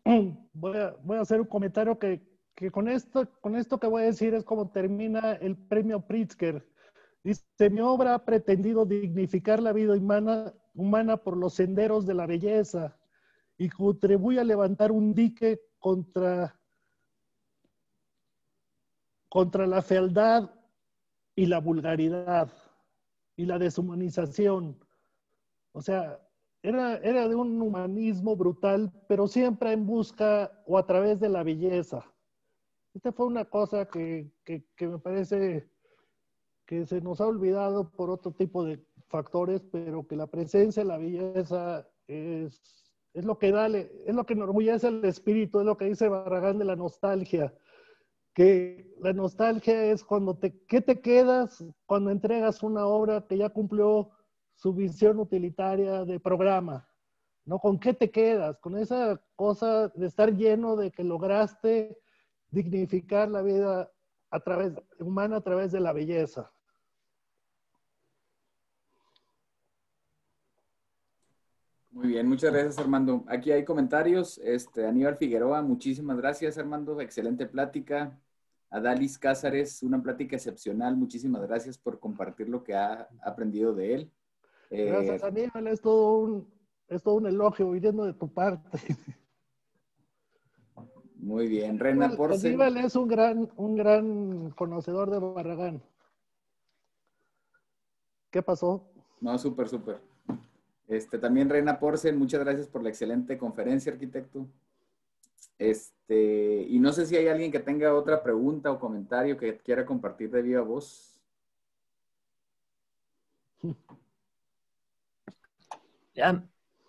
[SPEAKER 4] voy a hacer un comentario que con esto que voy a decir es como termina el premio Pritzker. Dice, mi obra ha pretendido dignificar la vida humana por los senderos de la belleza y contribuye a levantar un dique contra la fealdad y la vulgaridad y la deshumanización. O sea, era de un humanismo brutal, pero siempre en busca o a través de la belleza. Esta fue una cosa que me parece que se nos ha olvidado por otro tipo de factores, pero que la presencia de la belleza es lo que es lo que enorgullece el espíritu, es lo que dice Barragán de la nostalgia, que la nostalgia es ¿qué te quedas cuando entregas una obra que ya cumplió su visión utilitaria de programa? ¿No? ¿Con qué te quedas? Con esa cosa de estar lleno de que lograste dignificar la vida humana a través de la belleza.
[SPEAKER 1] Muy bien, muchas gracias, Armando. Aquí hay comentarios. Aníbal Figueroa, muchísimas gracias, Armando. Excelente plática. Adalis Cázares, una plática excepcional. Muchísimas gracias por compartir lo que ha aprendido de él.
[SPEAKER 4] Gracias, Aníbal. Es todo un elogio viniendo de tu parte.
[SPEAKER 1] Muy bien. Rena Porce.
[SPEAKER 4] Aníbal es un gran conocedor de Barragán. ¿Qué pasó?
[SPEAKER 1] No, súper. También Reina Porcel, muchas gracias por la excelente conferencia, arquitecto. Y no sé si hay alguien que tenga otra pregunta o comentario que quiera compartir de viva voz.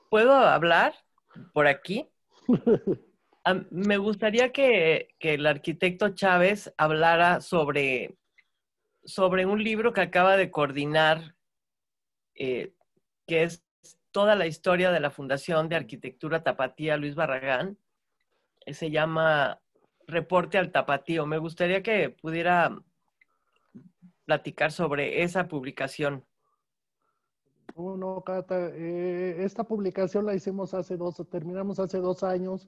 [SPEAKER 6] ¿Puedo hablar por aquí? Me gustaría que el arquitecto Chávez hablara sobre un libro que acaba de coordinar, que es toda la historia de la Fundación de Arquitectura Tapatía Luis Barragán. Se llama Reporte al Tapatío. Me gustaría que pudiera platicar sobre esa publicación.
[SPEAKER 4] No, Cata, esta publicación la hicimos terminamos hace 2 años.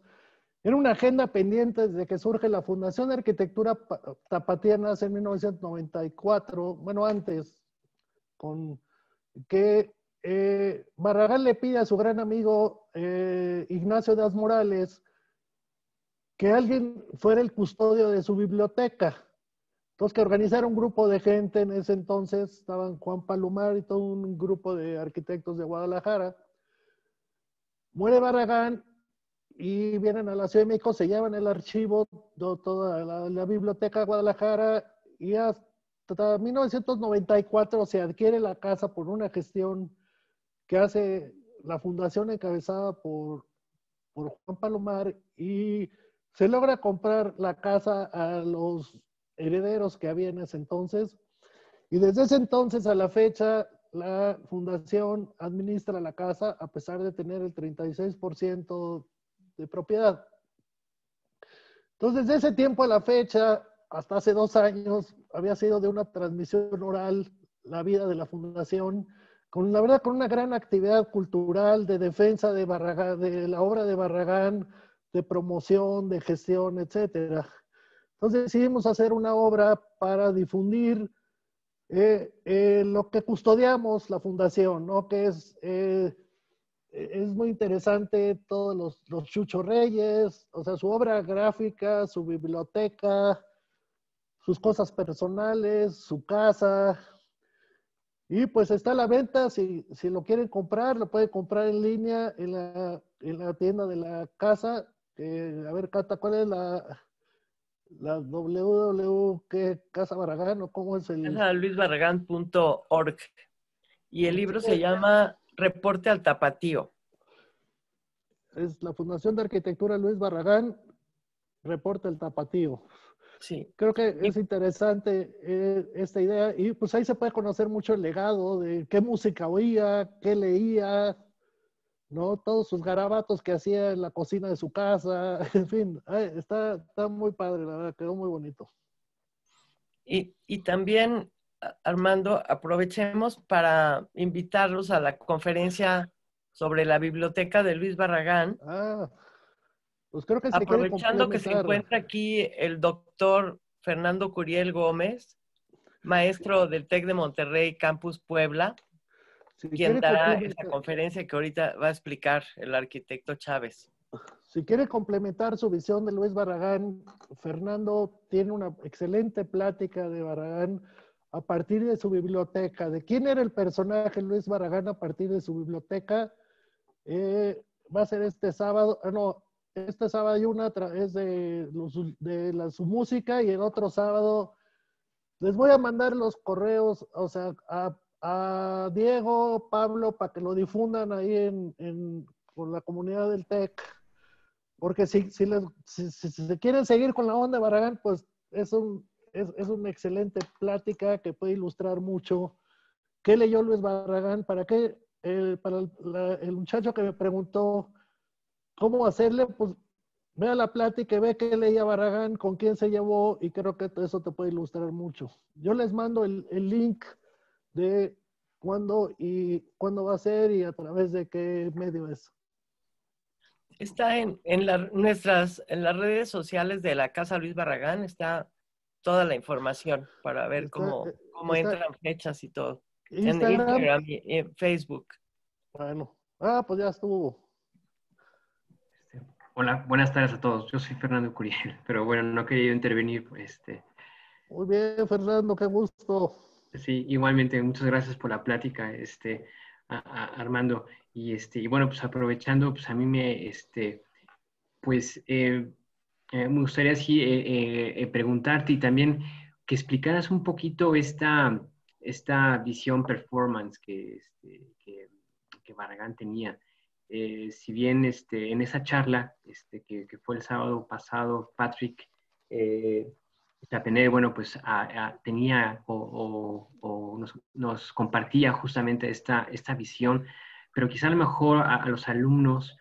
[SPEAKER 4] Era una agenda pendiente desde que surge la Fundación de Arquitectura Tapatía, nace en 1994, bueno, antes. con que Barragán le pide a su gran amigo Ignacio Das Morales que alguien fuera el custodio de su biblioteca. Entonces, que organizara un grupo de gente en ese entonces, estaban Juan Palomar y todo un grupo de arquitectos de Guadalajara. Muere Barragán y vienen a la Ciudad de México, se llevan el archivo, toda la biblioteca de Guadalajara, y hasta 1994 se adquiere la casa por una gestión que hace la fundación encabezada por Juan Palomar, y se logra comprar la casa a los herederos que había en ese entonces, y desde ese entonces a la fecha la fundación administra la casa a pesar de tener el 36% de propiedad. Entonces, desde ese tiempo a la fecha, hasta hace 2 años, había sido de una transmisión oral la vida de la fundación, con la verdad, con una gran actividad cultural de defensa de Barragán, de la obra de Barragán, de promoción, de gestión, etcétera. Entonces decidimos hacer una obra para difundir lo que custodiamos la fundación, ¿no? Que es muy interesante todos los Chucho Reyes, o sea, su obra gráfica, su biblioteca, sus cosas personales, su casa. Y pues está a la venta, si lo quieren comprar, lo pueden comprar en línea en la tienda de la casa. A ver, Cata, ¿cuál es la www, qué Casa Barragán o cómo es el...?
[SPEAKER 6] casaluisbarragán.org. Y el libro se llama Reporte al Tapatío.
[SPEAKER 4] Es la Fundación de Arquitectura Luis Barragán, Reporte al Tapatío.
[SPEAKER 6] Sí.
[SPEAKER 4] Creo que es interesante esta idea, y pues ahí se puede conocer mucho el legado de qué música oía, qué leía, ¿no? Todos sus garabatos que hacía en la cocina de su casa, en fin, está muy padre, la verdad, quedó muy bonito.
[SPEAKER 6] Y también, Armando, aprovechemos para invitarlos a la conferencia sobre la biblioteca de Luis Barragán.
[SPEAKER 4] Pues creo que se
[SPEAKER 6] aprovechando que se encuentra aquí el doctor Fernando Curiel Gómez, maestro del TEC de Monterrey, Campus Puebla, quien dará esta conferencia que ahorita va a explicar el arquitecto Chávez.
[SPEAKER 4] Si quiere complementar su visión de Luis Barragán, Fernando tiene una excelente plática de Barragán a partir de su biblioteca, de quién era el personaje Luis Barragán a partir de su biblioteca. Va a ser este sábado, este sábado hay una es de su música, y el otro sábado les voy a mandar los correos, o sea, a Diego, Pablo, para que lo difundan ahí con la comunidad del TEC. Porque si se quieren seguir con la onda de Barragán, pues es una excelente plática que puede ilustrar mucho qué leyó Luis Barragán, para el muchacho que me preguntó cómo hacerle, pues vea la plática y ve qué leía Barragán, con quién se llevó, y creo que eso te puede ilustrar mucho. Yo les mando el link de cuándo va a ser y a través de qué medio es.
[SPEAKER 6] Está en las redes sociales de la Casa Luis Barragán, está toda la información para ver cómo entran fechas y todo.
[SPEAKER 4] Instagram
[SPEAKER 6] y en Facebook.
[SPEAKER 4] Bueno, pues ya estuvo.
[SPEAKER 7] Hola, buenas tardes a todos. Yo soy Fernando Curiel, pero bueno, no quería intervenir.
[SPEAKER 4] Muy bien, Fernando, qué gusto.
[SPEAKER 7] Sí, igualmente, muchas gracias por la plática, Armando. Y bueno, pues aprovechando, pues a mí me gustaría así, preguntarte y también que explicaras un poquito esta visión performance que Barragán tenía. Si bien en esa charla que fue el sábado pasado, Patrick Tapené, bueno, pues tenía o nos compartía justamente esta visión, pero quizá a lo mejor a los alumnos,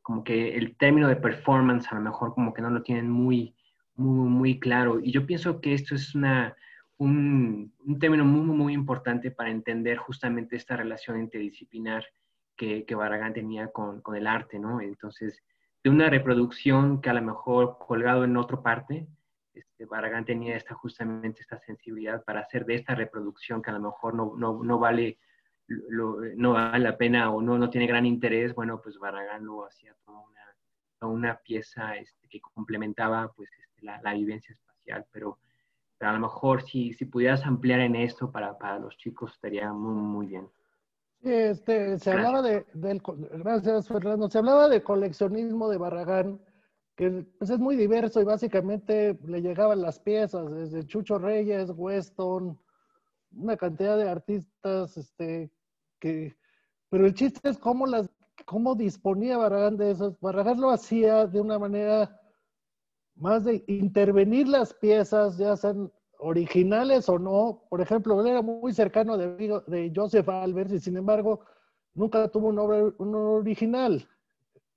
[SPEAKER 7] como que el término de performance a lo mejor como que no lo tienen muy, muy, muy claro. Y yo pienso que esto es un término muy, muy importante para entender justamente esta relación interdisciplinar que Barragán tenía con el arte, ¿no? Entonces, de una reproducción que a lo mejor colgado en otra parte, Barragán tenía justamente esta sensibilidad para hacer de esta reproducción que a lo mejor no vale la pena o no tiene gran interés. Bueno, pues Barragán lo hacía toda una pieza que complementaba pues la vivencia espacial, pero a lo mejor si pudieras ampliar en esto para los chicos estaría muy, muy bien.
[SPEAKER 4] Se hablaba gracias, Fernando, se hablaba de coleccionismo de Barragán, que pues es muy diverso y básicamente le llegaban las piezas, desde Chucho Reyes, Weston, una cantidad de artistas, pero el chiste es cómo disponía Barragán de esos. Barragán lo hacía de una manera más de intervenir las piezas, ya sean originales o no. Por ejemplo, él era muy cercano de Joseph Albers y sin embargo nunca tuvo un original.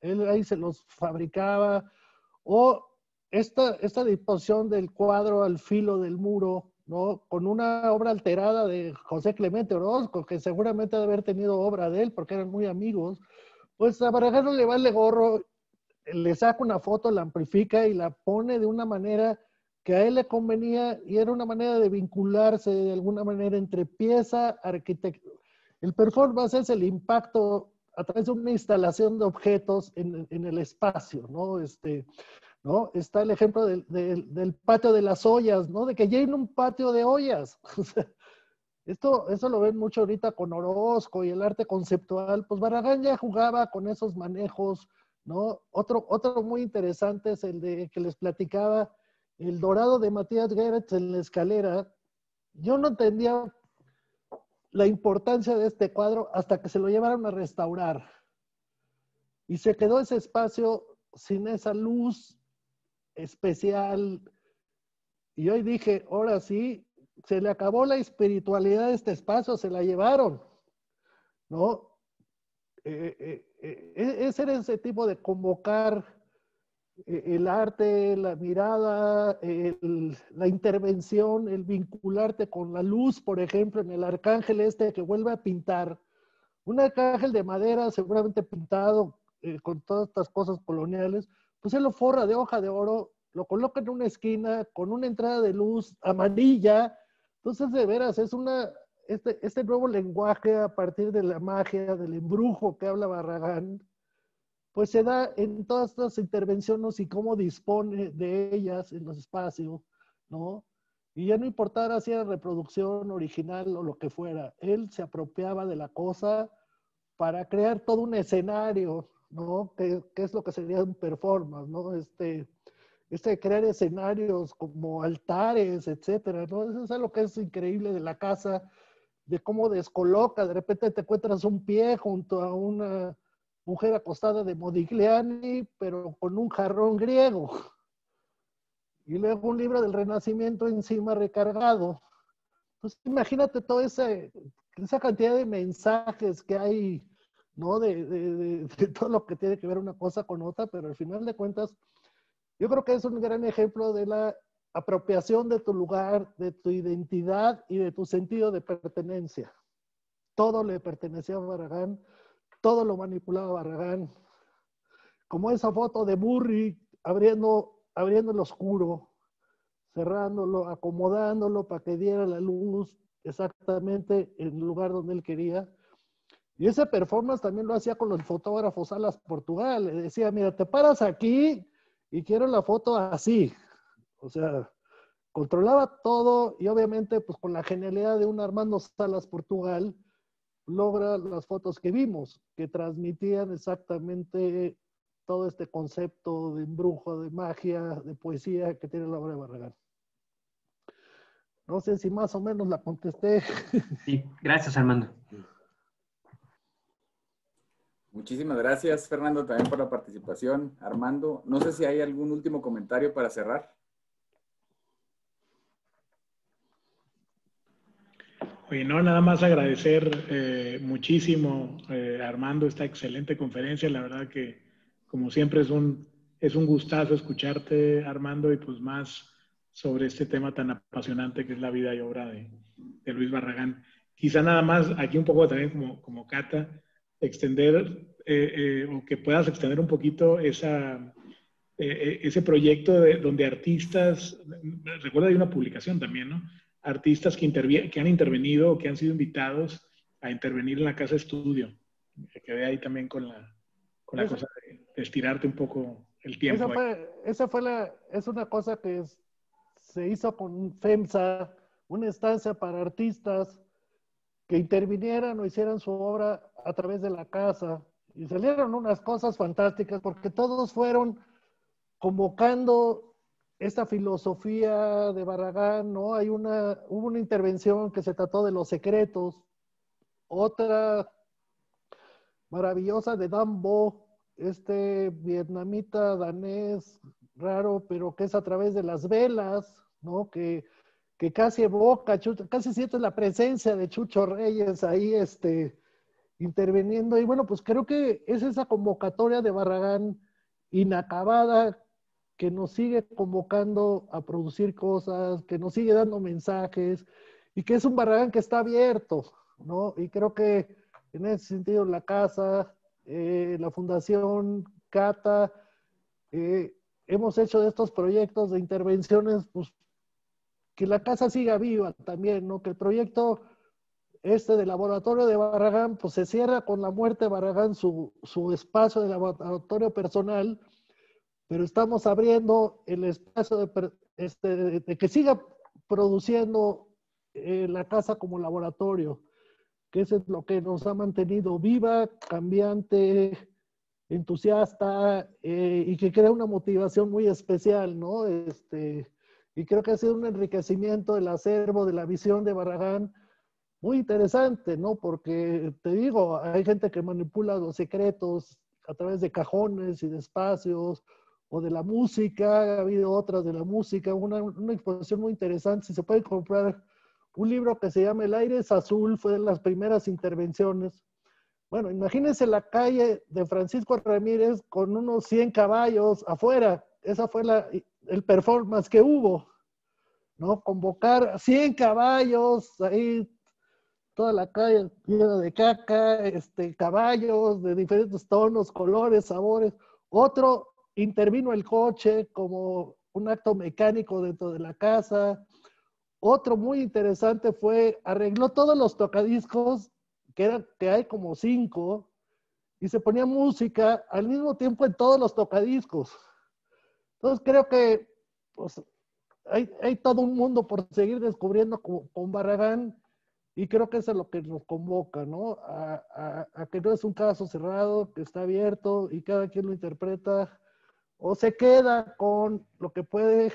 [SPEAKER 4] Él ahí se los fabricaba. O esta disposición del cuadro al filo del muro, ¿no? Con una obra alterada de José Clemente Orozco, que seguramente debe haber tenido obra de él porque eran muy amigos. Pues a Barragán no le vale gorro, le saca una foto, la amplifica y la pone de una manera que a él le convenía y era una manera de vincularse de alguna manera entre pieza, arquitectura. El performance es el impacto a través de una instalación de objetos en el espacio, ¿no? ¿No? Está el ejemplo del patio de las ollas, ¿no? De que ya hay un patio de ollas. Eso lo ven mucho ahorita con Orozco y el arte conceptual. Pues Barragán ya jugaba con esos manejos, ¿no? Otro muy interesante es el de que les platicaba, el Dorado de Matías Geretz en la escalera. Yo no entendía la importancia de este cuadro hasta que se lo llevaron a restaurar. Y se quedó ese espacio sin esa luz especial. Y hoy dije, ahora sí, se le acabó la espiritualidad de este espacio, se la llevaron, ¿no? Ese era ese tipo de convocar el arte, la mirada, la intervención, el vincularte con la luz, por ejemplo, en el arcángel que vuelve a pintar. Un arcángel de madera seguramente pintado con todas estas cosas coloniales, pues él lo forra de hoja de oro, lo coloca en una esquina con una entrada de luz amarilla. Entonces, de veras, es este nuevo lenguaje a partir de la magia, del embrujo que habla Barragán, pues se da en todas estas intervenciones y cómo dispone de ellas en los espacios, ¿no? Y ya no importara si era reproducción original o lo que fuera, él se apropiaba de la cosa para crear todo un escenario, ¿no? Que es lo que sería un performance, ¿no? Crear escenarios como altares, etcétera, ¿no? Eso es algo que es increíble de la casa, de cómo descoloca, de repente te encuentras un pie junto a una mujer acostada de Modigliani, pero con un jarrón griego. Y luego un libro del Renacimiento encima recargado. Pues imagínate toda esa cantidad de mensajes que hay, ¿no? De todo lo que tiene que ver una cosa con otra, pero al final de cuentas, yo creo que es un gran ejemplo de la apropiación de tu lugar, de tu identidad y de tu sentido de pertenencia. Todo le pertenecía a Barragán, todo lo manipulaba Barragán. Como esa foto de Burri abriendo el oscuro, cerrándolo, acomodándolo para que diera la luz exactamente en el lugar donde él quería. Y ese performance también lo hacía con los fotógrafos Salas Portugal. Le decía, mira, te paras aquí y quiero la foto así. O sea, controlaba todo y obviamente pues con la genialidad de un Armando Salas Portugal logra las fotos que vimos, que transmitían exactamente todo este concepto de embrujo, de magia, de poesía que tiene la obra de Barragán. No sé si más o menos la contesté.
[SPEAKER 7] Sí, gracias, Armando.
[SPEAKER 1] Muchísimas gracias, Fernando, también por la participación. Armando, no sé si hay algún último comentario para cerrar.
[SPEAKER 2] Oye, no, nada más agradecer muchísimo, Armando, esta excelente conferencia. La verdad que, como siempre, es un gustazo escucharte, Armando, y pues más sobre este tema tan apasionante que es la vida y obra de Luis Barragán. Quizá nada más, aquí un poco también como Cata, extender o que puedas extender un poquito esa ese proyecto donde artistas, recuerda hay una publicación también, ¿no? Artistas que han intervenido o que han sido invitados a intervenir en la casa estudio. Me quedé ahí también con la cosa de estirarte un poco el tiempo.
[SPEAKER 4] Es una cosa que se hizo con FEMSA, una estancia para artistas que intervinieran o hicieran su obra a través de la casa. Y salieron unas cosas fantásticas porque todos fueron convocando esta filosofía de Barragán, ¿no? Hubo una intervención que se trató de los secretos, otra maravillosa de Dan Bo, este vietnamita danés raro, pero que es a través de las velas, ¿no? Que casi evoca, casi sientes la presencia de Chucho Reyes ahí, interviniendo. Y bueno, pues creo que es esa convocatoria de Barragán inacabada que nos sigue convocando a producir cosas, que nos sigue dando mensajes, y que es un Barragán que está abierto, ¿no? Y creo que en ese sentido la casa, la Fundación Cata, hemos hecho de estos proyectos de intervenciones, pues, que la casa siga viva también, ¿no? Que el proyecto del laboratorio de Barragán, pues se cierra con la muerte de Barragán, su espacio de laboratorio personal, pero estamos abriendo el espacio de que siga produciendo la casa como laboratorio, que eso es lo que nos ha mantenido viva, cambiante, entusiasta, y que crea una motivación muy especial, ¿no? Y creo que ha sido un enriquecimiento del acervo, de la visión de Barragán, muy interesante, ¿no? Porque, te digo, hay gente que manipula los secretos a través de cajones y de espacios, o de la música, ha habido otras de la música, una exposición muy interesante. Si se puede comprar un libro que se llama El aire es azul, fue de las primeras intervenciones. Bueno, imagínense la calle de Francisco Ramírez con unos 100 caballos afuera. Esa fue el performance que hubo, ¿no? Convocar 100 caballos, ahí toda la calle llena de caca, caballos de diferentes tonos, colores, sabores. Otro, intervino el coche como un acto mecánico dentro de la casa. Otro muy interesante arregló todos los tocadiscos, que hay como 5, y se ponía música al mismo tiempo en todos los tocadiscos. Entonces creo que pues, hay todo un mundo por seguir descubriendo con Barragán, y creo que eso es lo que nos convoca, ¿no? A que no es un caso cerrado, que está abierto y cada quien lo interpreta o se queda con lo que puede.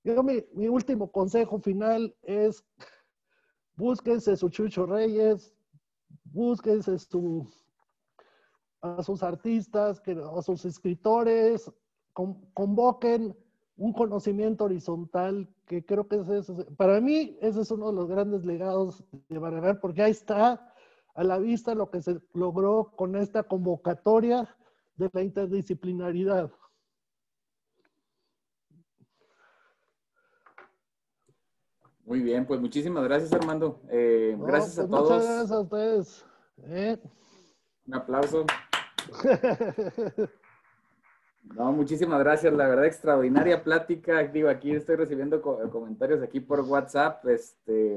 [SPEAKER 4] Yo mi último consejo final es: búsquense su Chucho Reyes, búsquense a sus artistas, a sus escritores, convoquen un conocimiento horizontal, que creo que para mí ese es uno de los grandes legados de Barragán, porque ahí está a la vista lo que se logró con esta convocatoria de la interdisciplinaridad.
[SPEAKER 1] Muy bien, pues muchísimas gracias, Armando. Gracias
[SPEAKER 4] pues
[SPEAKER 1] a todos.
[SPEAKER 4] Muchas gracias a ustedes.
[SPEAKER 1] Un aplauso. No, muchísimas gracias, la verdad, extraordinaria plática. Digo, aquí estoy recibiendo comentarios aquí por WhatsApp,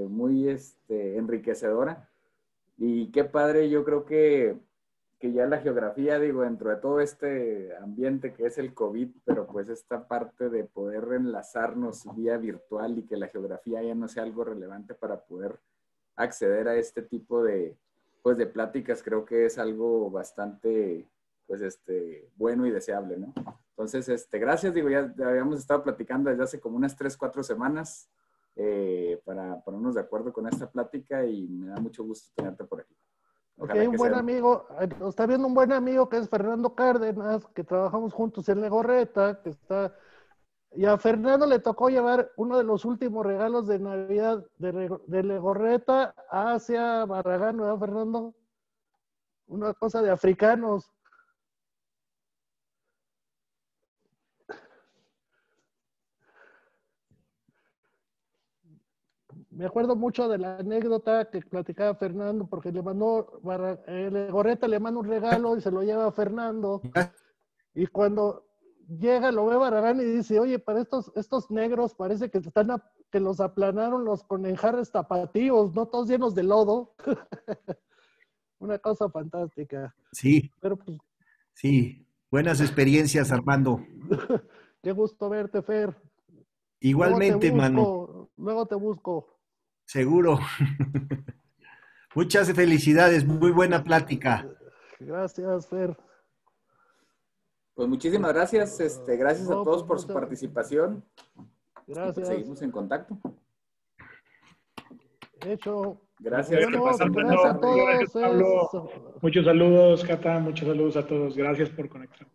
[SPEAKER 1] muy enriquecedora. Y qué padre, yo creo que ya la geografía, digo, dentro de todo este ambiente que es el COVID, pero pues esta parte de poder enlazarnos vía virtual y que la geografía ya no sea algo relevante para poder acceder a este tipo de pláticas, creo que es algo bastante bueno y deseable, ¿no? Entonces, gracias, digo, ya habíamos estado platicando desde hace como unas 3, 4 semanas para ponernos de acuerdo con esta plática, y me da mucho gusto tenerte por aquí.
[SPEAKER 4] Porque hay un buen amigo, nos está viendo un buen amigo que es Fernando Cárdenas, que trabajamos juntos en Legorreta, y a Fernando le tocó llevar uno de los últimos regalos de Navidad de Legorreta hacia Barragán, ¿verdad, Fernando? Una cosa de africanos. Me acuerdo mucho de la anécdota que platicaba Fernando, porque Legorreta le manda un regalo y se lo lleva a Fernando. Y cuando llega, lo ve Barragán y dice, oye, para estos negros parece que que los aplanaron los conenjares tapatíos, ¿no? Todos llenos de lodo. Una cosa fantástica.
[SPEAKER 8] Sí,
[SPEAKER 4] Pero pues,
[SPEAKER 8] sí. Buenas experiencias, Armando.
[SPEAKER 4] qué gusto verte, Fer.
[SPEAKER 8] Igualmente, mano.
[SPEAKER 4] Luego te busco.
[SPEAKER 8] Seguro. Muchas felicidades, muy buena plática.
[SPEAKER 4] Gracias, Fer.
[SPEAKER 1] Pues muchísimas gracias. Gracias a
[SPEAKER 4] No,
[SPEAKER 1] todos
[SPEAKER 4] pues,
[SPEAKER 1] por su participación.
[SPEAKER 4] Gracias.
[SPEAKER 1] Pues seguimos en contacto.
[SPEAKER 4] Hecho.
[SPEAKER 1] Gracias.
[SPEAKER 2] ¿Qué pasa,
[SPEAKER 4] Gracias a todos.
[SPEAKER 2] Pablo. Muchos saludos, Cata. Muchos saludos a todos. Gracias por conectar.